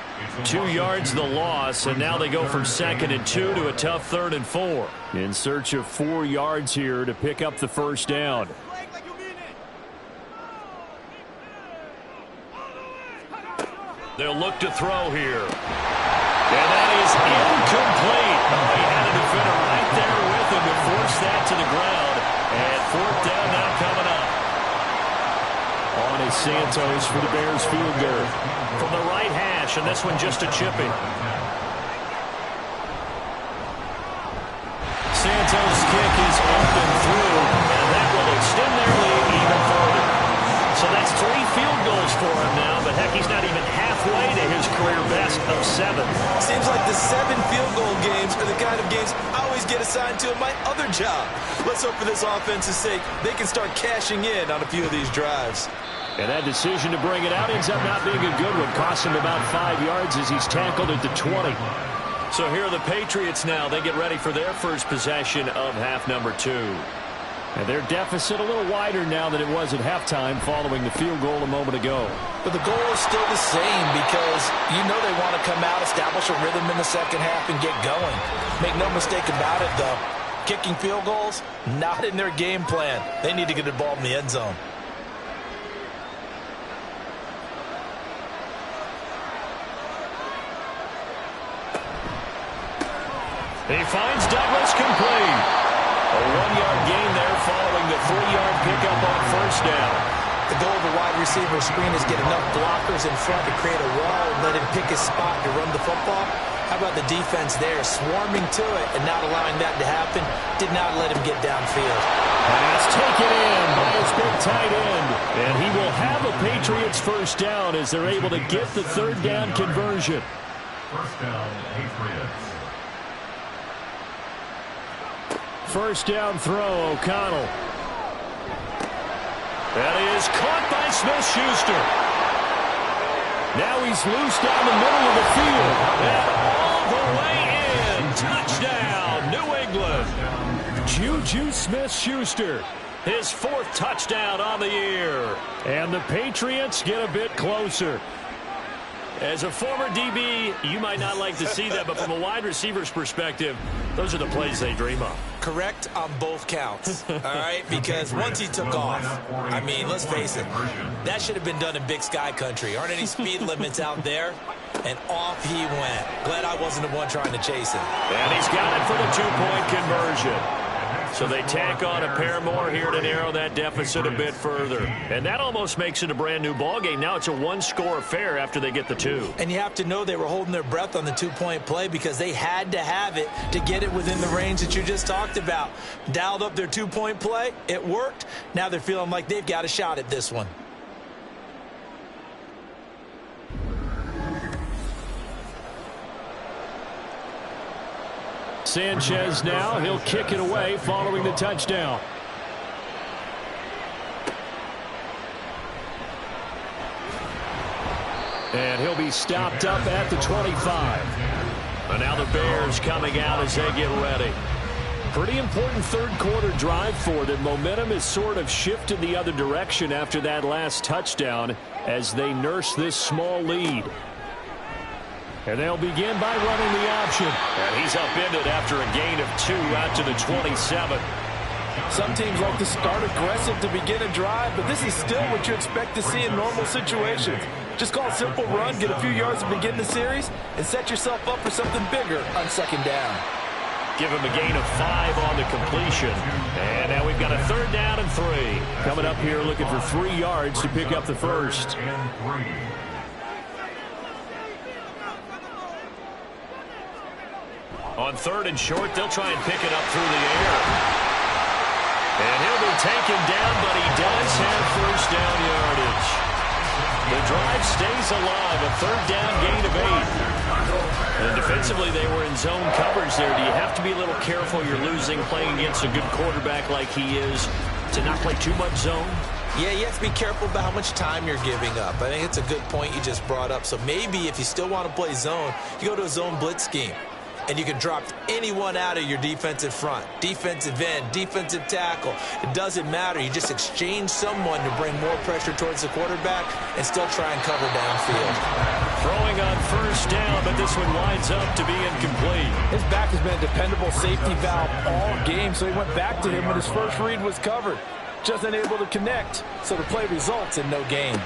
2 yards the loss, and now they go from 2nd and 2 to a tough 3rd and 4. In search of 4 yards here to pick up the first down. They'll look to throw here. And that is incomplete. He had a defender right there with him to force that to the ground. And 4th down now coming up. On is Santos for the Bears field goal. From the right hash, and this one just a chipping. Santos' kick is up and through, and that will extend their lead even further. So that's 3 field goals for him now, but heck, he's not even halfway to his career best of 7. Seems like the 7 field goal games are the kind of games I always get assigned to in my other job. Let's hope for this offense's sake they can start cashing in on a few of these drives. And that decision to bring it out ends up not being a good one. Cost him about 5 yards as he's tackled at the 20. So here are the Patriots now. They get ready for their first possession of half number 2. And their deficit a little wider now than it was at halftime following the field goal a moment ago. But the goal is still the same because you know they want to come out, establish a rhythm in the second half, and get going. Make no mistake about it, though. Kicking field goals, not in their game plan. They need to get the ball in the end zone. He finds Douglas complete. A 1-yard gain there following the 3-yard pickup on 1st down. The goal of the wide receiver screen is get enough blockers in front to create a wall and let him pick his spot to run the football. How about the defense there, swarming to it and not allowing that to happen? Did not let him get downfield. Pass taken in by his big tight end. And he will have a Patriots first down as they're able to get the 3rd down conversion. First down, Patriots. First down throw, O'Connell. That is caught by Smith-Schuster. Now he's loose down the middle of the field. And all the way in. Touchdown, New England. Juju Smith-Schuster. His 4th touchdown on the year. And the Patriots get a bit closer. As a former DB, you might not like to see that, but from a wide receiver's perspective, those are the plays they dream of. Correct on both counts, all right? Because once he took off, I mean, let's face it, that should have been done in Big Sky country. Aren't any speed limits out there? And off he went. Glad I wasn't the one trying to chase him. And he's got it for the 2-point conversion. So they tack on a pair more here to narrow that deficit a bit further. And that almost makes it a brand-new ball game. Now it's a 1-score affair after they get the 2. And you have to know they were holding their breath on the 2-point play because they had to have it to get it within the range that you just talked about. Dialed up their 2-point play. It worked. Now they're feeling like they've got a shot at this one. Sanchez now, he'll kick it away following the touchdown. And he'll be stopped up at the 25. And now the Bears coming out as they get ready. Pretty important third-quarter drive for them. Momentum has sort of shifted the other direction after that last touchdown as they nurse this small lead. And they'll begin by running the option. And he's upended after a gain of 2 out to the 27. Some teams like to start aggressive to begin a drive, but this is still what you expect to see in normal situations. Just call a simple run, get a few yards to begin the series, and set yourself up for something bigger on 2nd down. Give him a gain of 5 on the completion. And now we've got a 3rd down and 3. Coming up here looking for 3 yards to pick up the first. On 3rd and short, they'll try and pick it up through the air. And he'll be taken down, but he does have 1st down yardage. The drive stays alive, a 3rd down gain of 8. And defensively, they were in zone coverage there. Do you have to be a little careful you're losing playing against a good quarterback like he is to not play too much zone? Yeah, you have to be careful about how much time you're giving up. I think it's a good point you just brought up. So maybe if you still want to play zone, you go to a zone blitz scheme. And you can drop anyone out of your defensive front, defensive end, defensive tackle. It doesn't matter. You just exchange someone to bring more pressure towards the quarterback and still try and cover downfield. Throwing on 1st down, but this one winds up to be incomplete. His back has been a dependable safety valve all game, so he went back to him when his first read was covered. Just unable to connect, so the play results in no gain.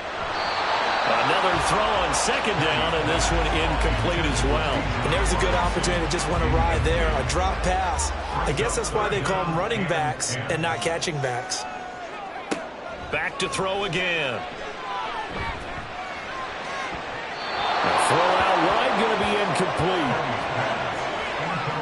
Another throw on 2nd down, and this one incomplete as well. And there's a good opportunity to just want to ride there. A drop pass. I guess that's why they call them running backs and not catching backs. Back to throw again. A throw out wide, going to be incomplete.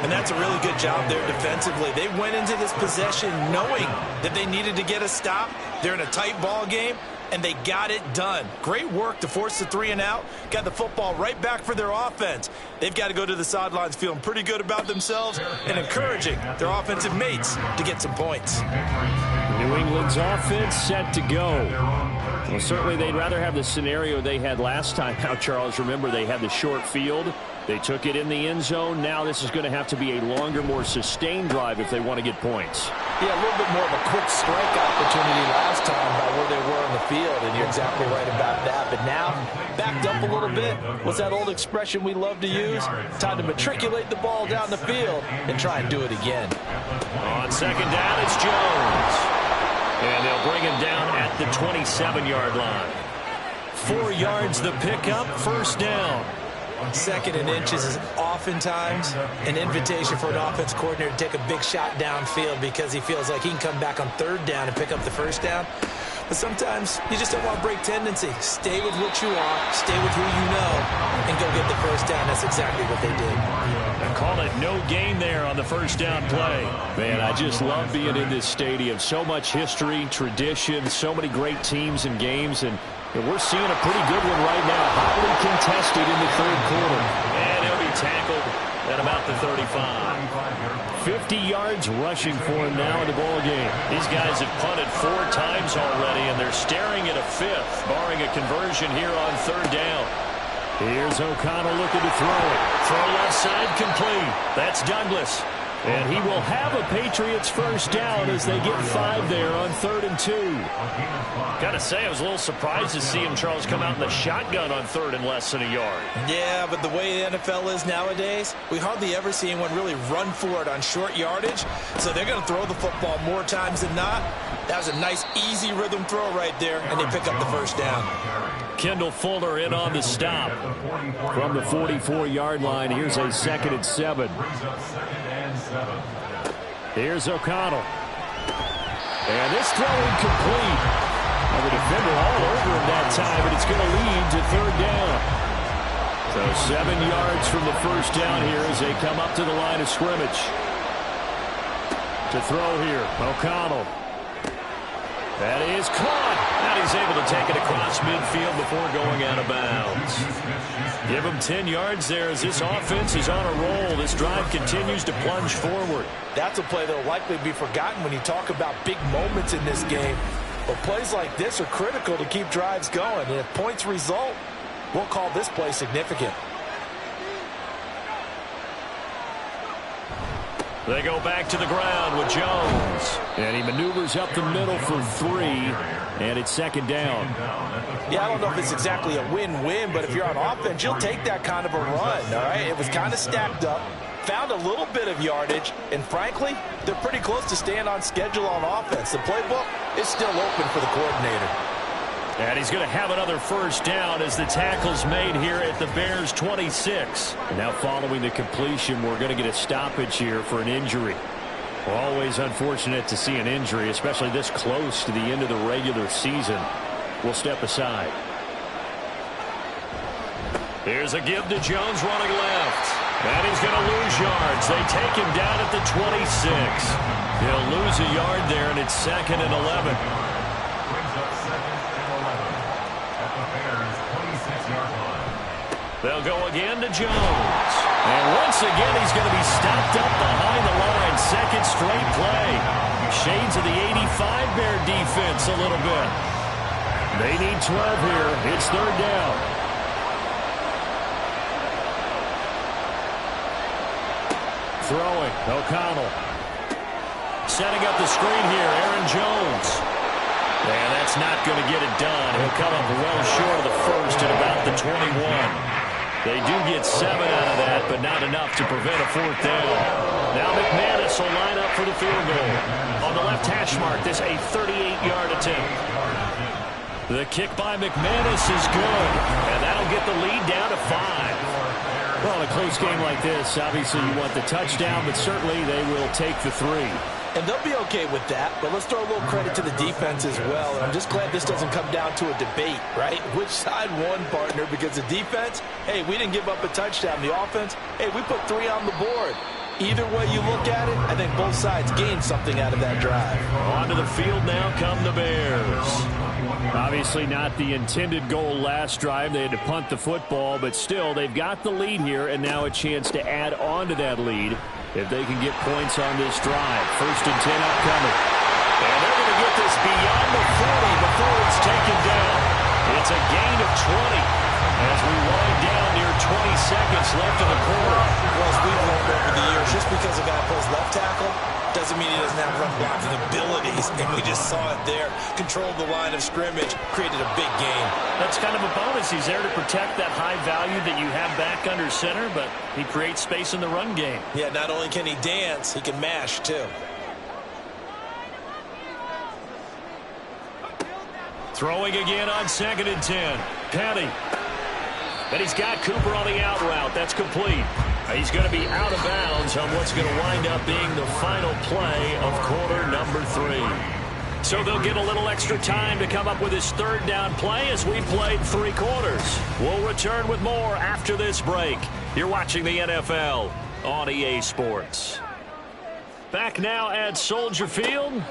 And that's a really good job there defensively. They went into this possession knowing that they needed to get a stop. They're in a tight ball game, and they got it done. Great work to force the 3 and out. Got the football right back for their offense. They've got to go to the sidelines feeling pretty good about themselves and encouraging their offensive mates to get some points. New England's offense set to go. Well, certainly they'd rather have the scenario they had last time. Now, Charles, remember they had the short field. They took it in the end zone. Now this is going to have to be a longer, more sustained drive if they want to get points. Yeah, a little bit more of a quick strike opportunity last time by where they were on the field, and you're exactly right about that. But now, backed up a little bit. What's that old expression we love to use? Time to matriculate the ball down the field and try and do it again. On 2nd down, it's Jones. And they'll bring him down at the 27-yard line. 4 yards the pickup, 1st down. 2nd and inches is oftentimes an invitation for an offense coordinator to take a big shot downfield because he feels like he can come back on 3rd down and pick up the 1st down. But sometimes you just don't want to break tendency. Stay with what you are, stay with who you know, and go get the 1st down. That's exactly what they did. And call it no gain there on the 1st down play. Man, I just love being in this stadium. So much history, tradition, so many great teams and games, and we're seeing a pretty good one right now. Highly contested in the 3rd quarter. And he'll be tackled at about the 35. 50 yards rushing for him now in the ball game. These guys have punted 4 times already, and they're staring at a 5th, barring a conversion here on 3rd down. Here's O'Connell looking to throw it. Throw left side complete. That's Douglas. And he will have a Patriots first down as they get 5 there on 3rd and 2. Gotta say, I was a little surprised to see him, Charles, come out in the shotgun on 3rd and less than a yard. Yeah, but the way the NFL is nowadays, we hardly ever see anyone really run for it on short yardage. So they're going to throw the football more times than not. That was a nice, easy rhythm throw right there, and they pick up the first down. Kendall Fuller in on the stop. From the 44-yard line, here's a 2nd and 7. Here's O'Connell. And this throw incomplete. And the defender all over him that time, and it's going to lead to 3rd down. So 7 yards from the first down here as they come up to the line of scrimmage. To throw here, O'Connell. That is caught. And he's able to take it across midfield before going out of bounds. Give him 10 yards there as this offense is on a roll. This drive continues to plunge forward. That's a play that will likely be forgotten when you talk about big moments in this game. But plays like this are critical to keep drives going. And if points result, we'll call this play significant. They go back to the ground with Jones. And he maneuvers up the middle for 3, and it's 2nd down. Yeah, I don't know if it's exactly a win-win, but if you're on offense, you'll take that kind of a run, all right? It was kind of stacked up, found a little bit of yardage, and frankly, they're pretty close to staying on schedule on offense. The playbook is still open for the coordinator. And he's going to have another first down as the tackle's made here at the Bears' 26. And now following the completion, we're going to get a stoppage here for an injury. Well, always unfortunate to see an injury, especially this close to the end of the regular season. We'll step aside. Here's a give to Jones running left. And he's going to lose yards. They take him down at the 26. He'll lose a yard there, and it's 2nd and 11. They'll go again to Jones. And once again, he's going to be stopped up behind the line. 2nd straight play. Shades of the 85 Bear defense a little bit. They need 12 here. It's 3rd down. Throwing. O'Connell. Setting up the screen here, Aaron Jones. And that's not going to get it done. He'll come up well short of the first at about the 21. They do get 7 out of that, but not enough to prevent a 4th down. Now McManus will line up for the field goal. On the left hash mark, this a 38-yard attempt. The kick by McManus is good, and that'll get the lead down to 5. Well, in a close game like this, obviously you want the touchdown, but certainly they will take the 3. And they'll be okay with that, but let's throw a little credit to the defense as well. And I'm just glad this doesn't come down to a debate, right? Which side won, partner? Because the defense, hey, we didn't give up a touchdown. The offense, hey, we put 3 on the board. Either way you look at it, I think both sides gained something out of that drive. Onto the field now come the Bears. Obviously not the intended goal last drive. They had to punt the football, but still they've got the lead here, and now a chance to add on to that lead if they can get points on this drive. 1st and 10 upcoming. And they're going to get this beyond the 40 before it's taken down. It's a gain of 20 as we wind down near 20 seconds left in the quarter. Well, as we've learned over the years, just because a guy plays left tackle doesn't mean he doesn't have run blocking abilities. And we just saw it there. Controlled the line of scrimmage, created a big gain. That's kind of a bonus. He's there to protect that high value that you have back under center, but he creates space in the run game. Yeah, not only can he dance, he can mash too. Throwing again on 2nd and 10. Petty. And he's got Cooper on the out route. That's complete. He's going to be out of bounds on what's going to wind up being the final play of quarter number 3. So they'll get a little extra time to come up with his 3rd down play as we played 3 quarters. We'll return with more after this break. You're watching the NFL on EA Sports. Back now at Soldier Field.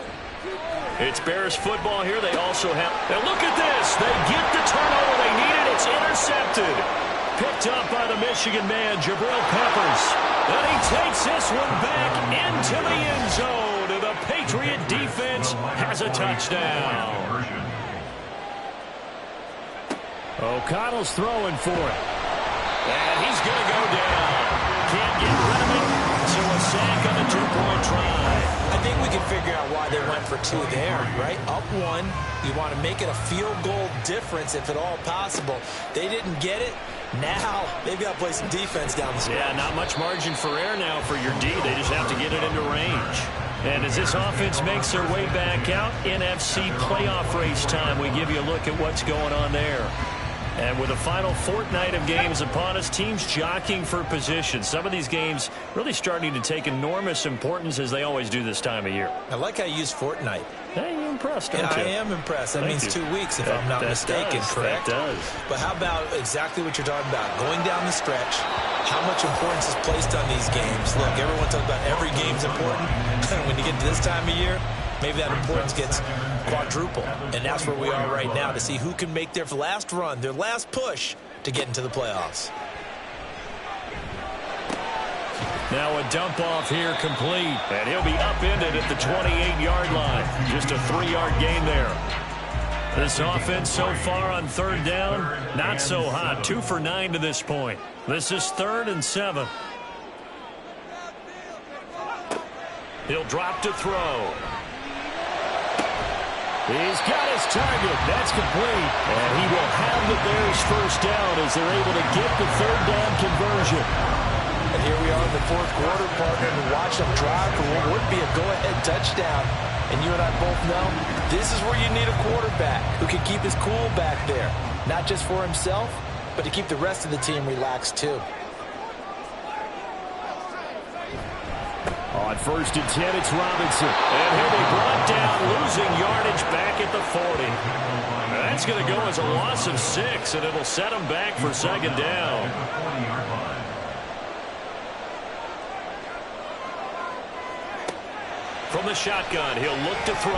It's Bears football here. They also have... And look at this. They get the turnover they needed. It's intercepted. Picked up by the Michigan man, Jabril Peppers. And he takes this one back into the end zone. And the Patriot defense has a touchdown. O'Connell's throwing for it. And he's going to go down. Can't get rid of it. So a sack on the two-point try. I think we can figure out why they went for two there, right? Up one, you want to make it a field goal difference if at all possible. They didn't get it. Now they've got to play some defense down the stretch. Yeah, not much margin for error now for your D. They just have to get it into range. And as this offense makes their way back out, NFC playoff race time, we give you a look at what's going on there. And with the final fortnight of games upon us, teams jockeying for position. Some of these games really starting to take enormous importance as they always do this time of year. I like how you use fortnight. Hey, you're impressed, aren't you? I am impressed. That means 2 weeks, if I'm not mistaken, correct? That does. But how about exactly what you're talking about? Going down the stretch, how much importance is placed on these games? Look, everyone talks about every game's important. When you get to this time of year, maybe that importance gets quadruple. And that's where we are right now to see who can make their last run, their last push to get into the playoffs. Now a dump off here complete. And he'll be upended at the 28-yard line. Just a 3-yard gain there. This offense so far on third down, not so hot. 2 for 9 to this point. This is 3rd and 7. He'll drop to throw. He's got his target. That's complete. And he will have the Bears first down as they're able to get the third down conversion. And here we are in the fourth quarter, partner, and watch them drive for what would be a go-ahead touchdown. And you and I both know this is where you need a quarterback who can keep his cool back there. Not just for himself, but to keep the rest of the team relaxed too. On 1st and 10, it's Robinson. And he'll be brought down, losing yardage back at the 40. That's going to go as a loss of 6, and it'll set him back for 2nd down. From the shotgun, he'll look to throw.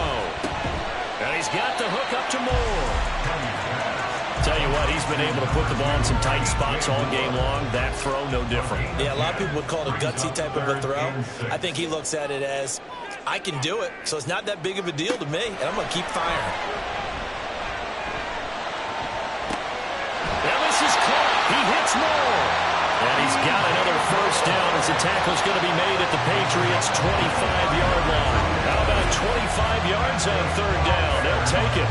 And he's got the hook up to Moore. Tell you what, he's been able to put the ball in some tight spots all game long. That throw, no different. Yeah, a lot of people would call it a gutsy type of a throw. I think he looks at it as, I can do it, so it's not that big of a deal to me, and I'm going to keep firing. And this is caught. He hits Moore. And he's got another first down as the tackle's going to be made at the Patriots' 25-yard line. How about 25 yards on 3rd down? They'll take it.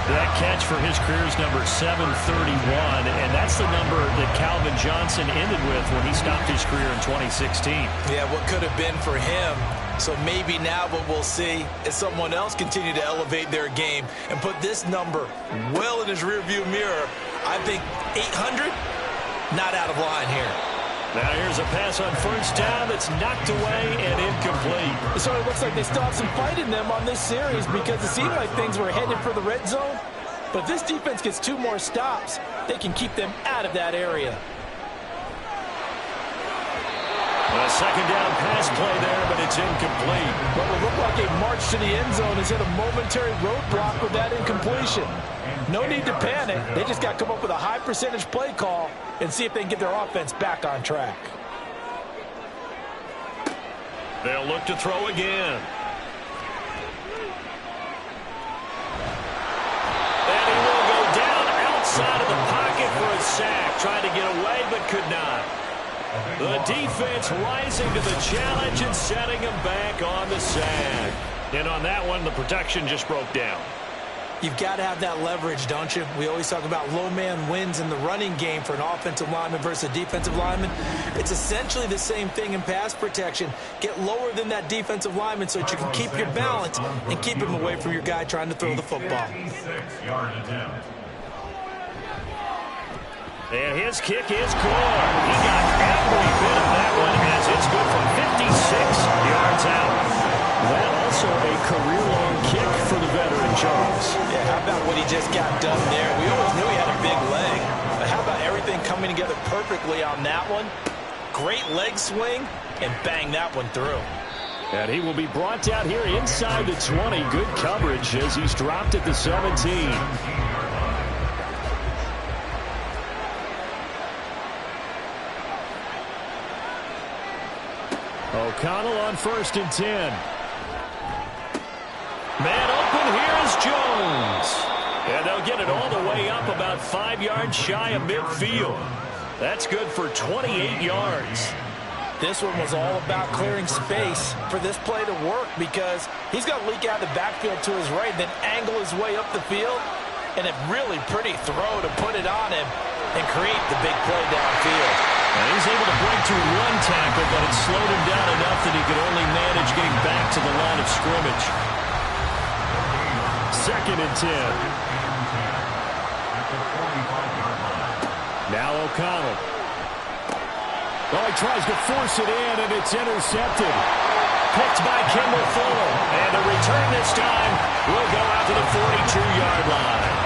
That catch for his career is number 731, and that's the number that Calvin Johnson ended with when he stopped his career in 2016. Yeah, what could have been for him. So maybe now what we'll see is someone else continue to elevate their game and put this number well in his rearview mirror. I think 800, not out of line here. Now here's a pass on 1st down that's knocked away and incomplete. So it looks like they still have some fight in them on this series because it seemed like things were headed for the red zone. But this defense gets 2 more stops. They can keep them out of that area. A 2nd down pass play there, but it's incomplete. What will look like a march to the end zone is hit a momentary roadblock with that incompletion. No need to panic. They just got to come up with a high percentage play call and see if they can get their offense back on track. They'll look to throw again. And he will go down outside of the pocket for a sack. Tried to get away, but could not. The defense rising to the challenge and setting him back on the sack. And on that one, the protection just broke down. You've got to have that leverage, don't you? We always talk about low man wins in the running game for an offensive lineman versus a defensive lineman. It's essentially the same thing in pass protection. Get lower than that defensive lineman so that you can keep your balance and keep him away from your guy trying to throw the football. And his kick is good. He got every bit of that one as it's good from 56 yards out. That also a career-long kick for the veteran, Charles. Yeah, how about what he just got done there? We always knew he had a big leg. But how about everything coming together perfectly on that one? Great leg swing, and bang that one through. And he will be brought down here inside the 20. Good coverage as he's dropped at the 17. O'Connell on 1st and 10. Man open, here is Jones. And they'll get it all the way up about 5 yards shy of midfield. That's good for 28 yards. This one was all about clearing space for this play to work because he's going to leak out the backfield to his right, then angle his way up the field, and a really pretty throw to put it on him and create the big play downfield. And he's able to break through one tackle, but it slowed him down enough that he could only manage getting back to the line of scrimmage. 2nd and 10. Now O'Connell. Oh, he tries to force it in, and it's intercepted. Picked by Kendall Fuller. And the return this time will go out to the 42-yard line.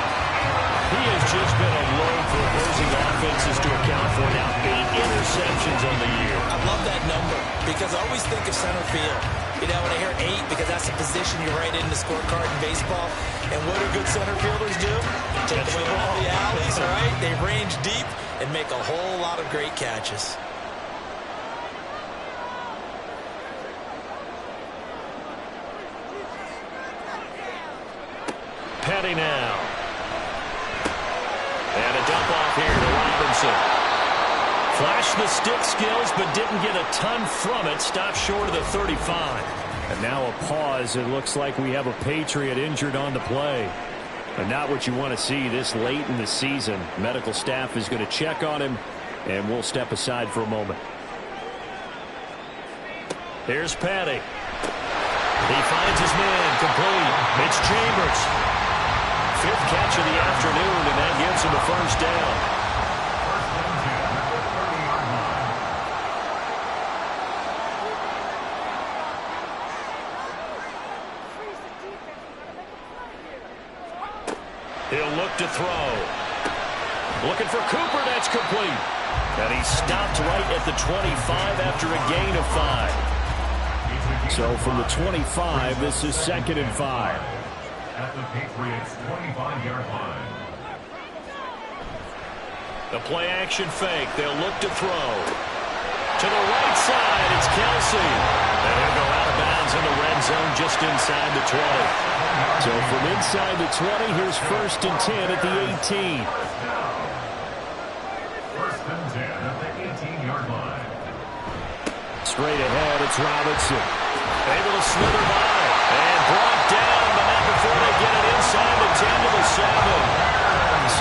He has just been a load for opposing offenses to account for now. 8 interceptions on the year. I love that number because I always think of center field. You know, when I hear 8, because that's the position you write in the scorecard in baseball. And what do good center fielders do? Take away all the alleys, all right? They range deep and make a whole lot of great catches. Petty now. And a dump off here to Robinson. Flashed the stick skills, but didn't get a ton from it. Stopped short of the 35. And now a pause. It looks like we have a Patriot injured on the play. And not what you want to see this late in the season. Medical staff is going to check on him, and we'll step aside for a moment. Here's Petty. He finds his man complete. It's Chambers. 5th catch of the afternoon, and that gives him a first down. He'll look to throw. Looking for Cooper, that's complete. And he stopped right at the 25 after a gain of 5. So from the 25, this is 2nd and 5. At the Patriots' 25-yard line. The play action fake. They'll look to throw. To the right side, it's Kelsey. And he'll go out of bounds in the red zone just inside the 20. So from inside the 20, here's 1st and 10 at the 18. 1st and 10 at the 18-yard line. Straight ahead, it's Robinson. Able to slither by. And brought down, but not before they get it inside the 10 to the 7.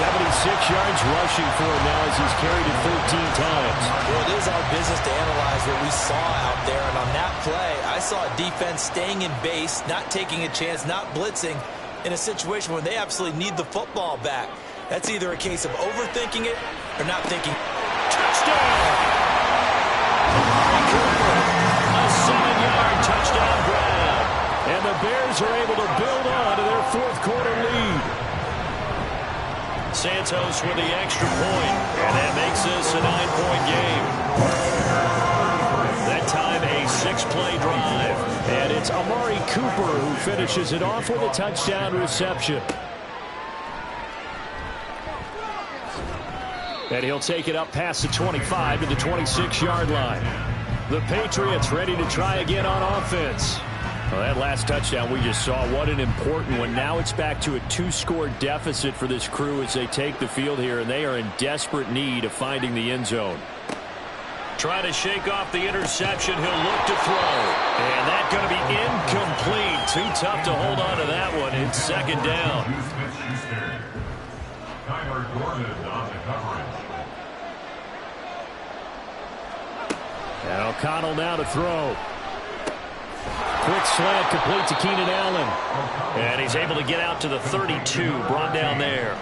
76 yards rushing for him now as he's carried it 13 times. Well, it is our business to analyze what we saw out there. And on that play, I saw a defense staying in base, not taking a chance, not blitzing in a situation where they absolutely need the football back. That's either a case of overthinking it or not thinking. Touchdown! Cooper, a 7-yard touchdown grab. And the Bears are able to build on to their 4th quarter lead. Santos with the extra point, and that makes this a 9-point game. That time a 6-play drive. And it's Amari Cooper who finishes it off with a touchdown reception. And he'll take it up past the 25 to the 26-yard line. The Patriots ready to try again on offense. Well, that last touchdown we just saw, what an important one. Now it's back to a 2-score deficit for this crew as they take the field here, and they are in desperate need of finding the end zone. Trying to shake off the interception. He'll look to throw. And that's going to be incomplete. Too tough to hold on to that one. It's 2nd down. Tyler Gordon on the coverage. And O'Connell now to throw. Quick slant complete to Keenan Allen. And he's able to get out to the 32, brought down there.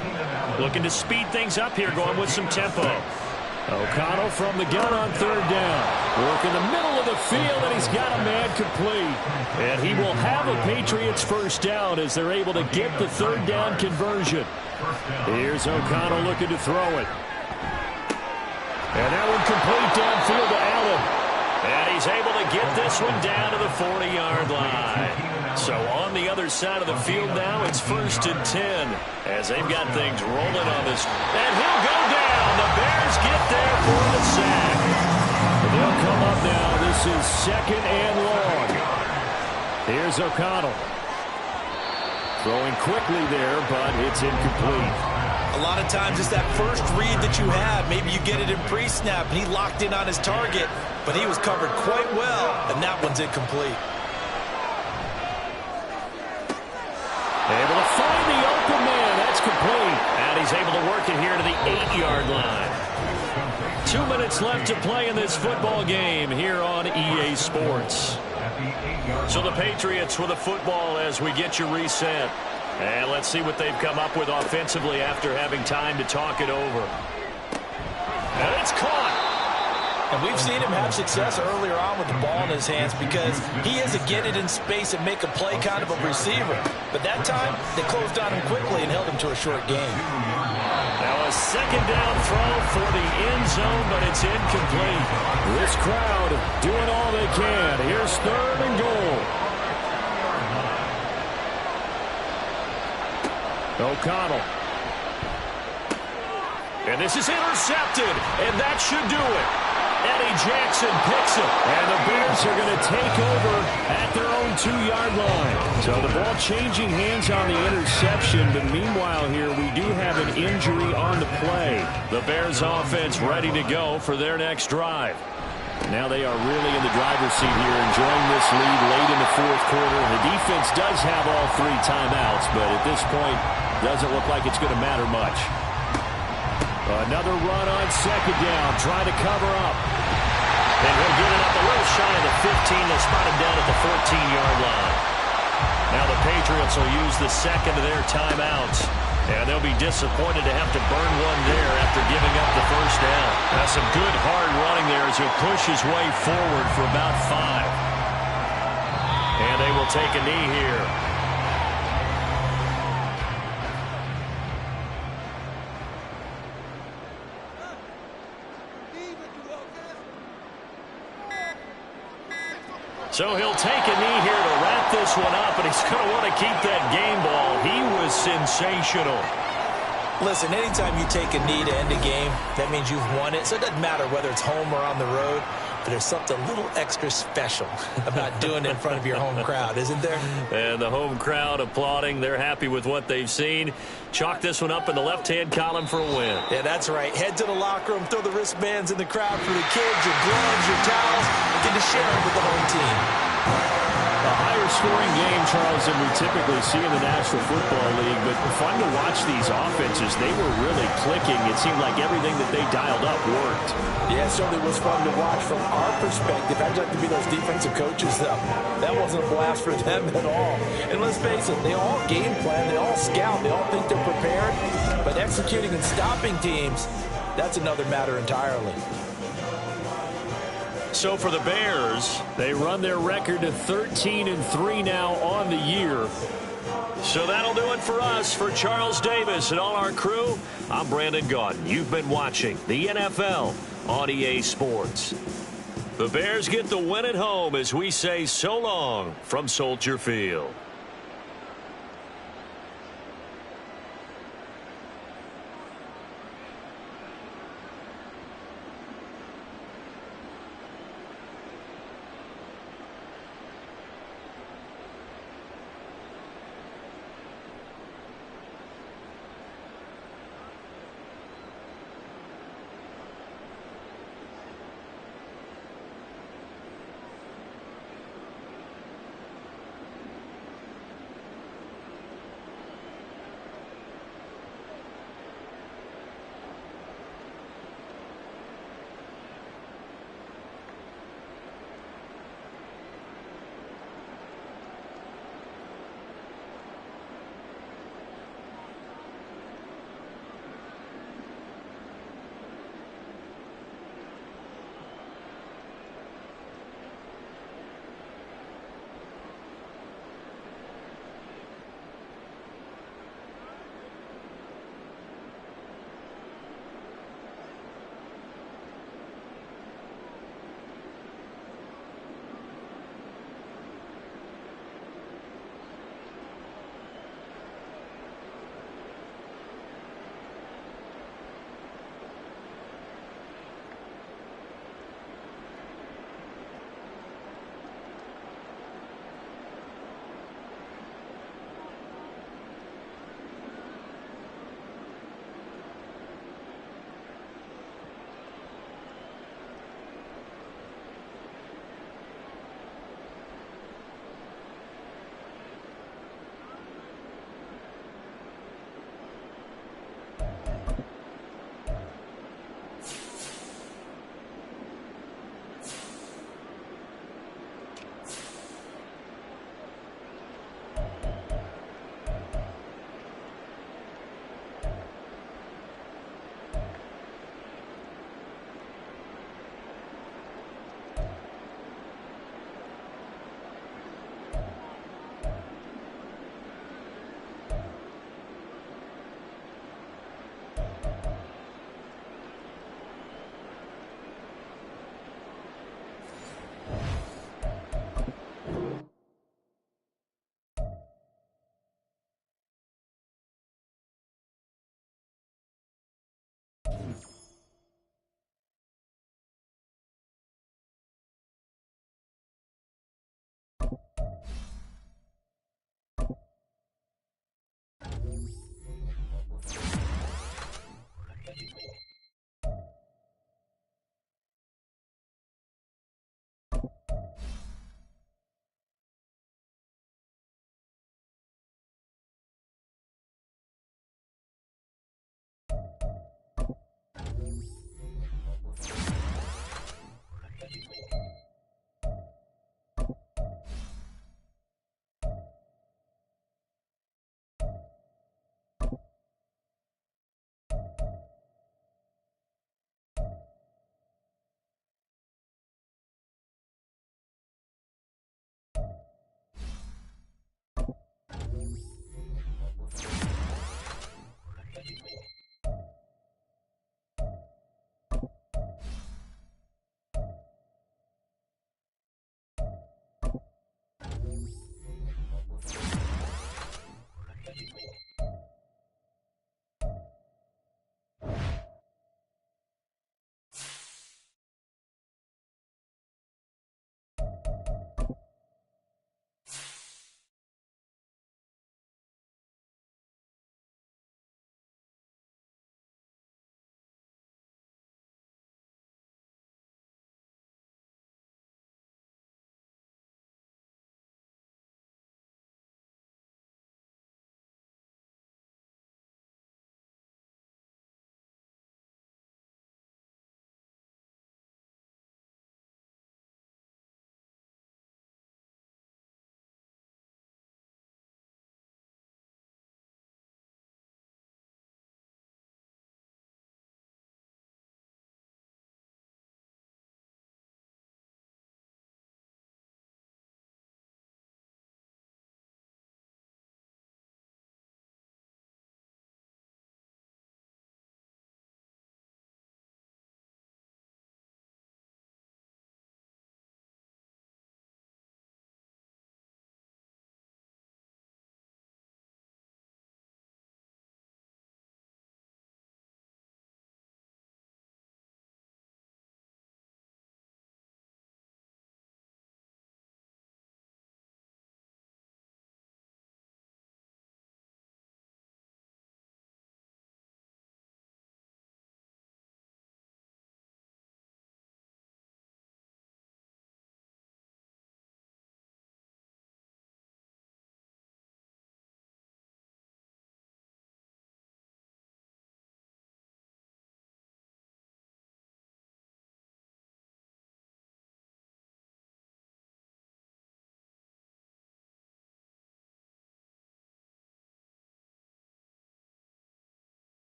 Looking to speed things up here, going with some tempo. O'Connell from the gun on 3rd down. Work in the middle of the field, and he's got a man complete. And he will have a Patriots first down as they're able to get the 3rd down conversion. Here's O'Connell looking to throw it. And that one complete downfield to Allen. And he's able to get this one down to the 40-yard line. So on the other side of the field now, it's 1st and 10 as they've got things rolling on this. And he'll go down. The Bears get there for the sack. They'll come up now. This is 2nd and long. Here's O'Connell. Throwing quickly there, but it's incomplete. A lot of times it's that first read that you have. Maybe you get it in pre-snap, and he locked in on his target, but he was covered quite well, and that one's incomplete. Able to find the open man. That's complete. And he's able to work it here to the 8-yard line. 2 minutes left to play in this football game here on EA Sports. So the Patriots with the football as we get you reset. And let's see what they've come up with offensively after having time to talk it over. And it's caught. And we've seen him have success earlier on with the ball in his hands because he is a get it in space and make a play kind of a receiver. But that time, they closed on him quickly and held him to a short game. Now a second down throw for the end zone, but it's incomplete. This crowd doing all they can. Here's 3rd and goal. O'Connell. And this is intercepted, and that should do it. Eddie Jackson picks it. And the Bears are going to take over at their own 2-yard line. So the ball changing hands on the interception. But meanwhile here, we do have an injury on the play. The Bears offense ready to go for their next drive. Now they are really in the driver's seat here, enjoying this lead late in the 4th quarter. The defense does have all 3 timeouts, but at this point, doesn't look like it's going to matter much. Another run on 2nd down. Try to cover up. And he'll get it up a little shy of the 15. They'll spot him down at the 14-yard line. Now the Patriots will use the second of their timeouts. And they'll be disappointed to have to burn one there after giving up the first down. Now some good hard running there as he'll push his way forward for about 5. And they will take a knee here. So he'll take a knee here to wrap this one up, and he's going to want to keep that game ball. He was sensational. Listen, anytime you take a knee to end a game, that means you've won it. So it doesn't matter whether it's home or on the road, but there's something a little extra special about doing it in front of your home crowd, isn't there? And the home crowd applauding. They're happy with what they've seen. Chalk this one up in the left-hand column for a win. Yeah, that's right. Head to the locker room, throw the wristbands in the crowd for the kids, your gloves, your towels, and get to share them with the home team. A higher-scoring game, Charles, than we typically see in the National Football League, but fun to watch these offenses. They were really clicking. It seemed like everything that they dialed up worked. Yeah, it certainly was fun to watch from our perspective. I'd like to be those defensive coaches, though. That wasn't a blast for them at all. And let's face it, they all game plan, they all scout, they all think they're prepared, but executing and stopping teams, that's another matter entirely. So for the Bears, they run their record to 13-3 now on the year. So that'll do it for us. For Charles Davis and all our crew, I'm Brandon Gaudin. You've been watching the NFL on EA Sports. The Bears get the win at home as we say so long from Soldier Field.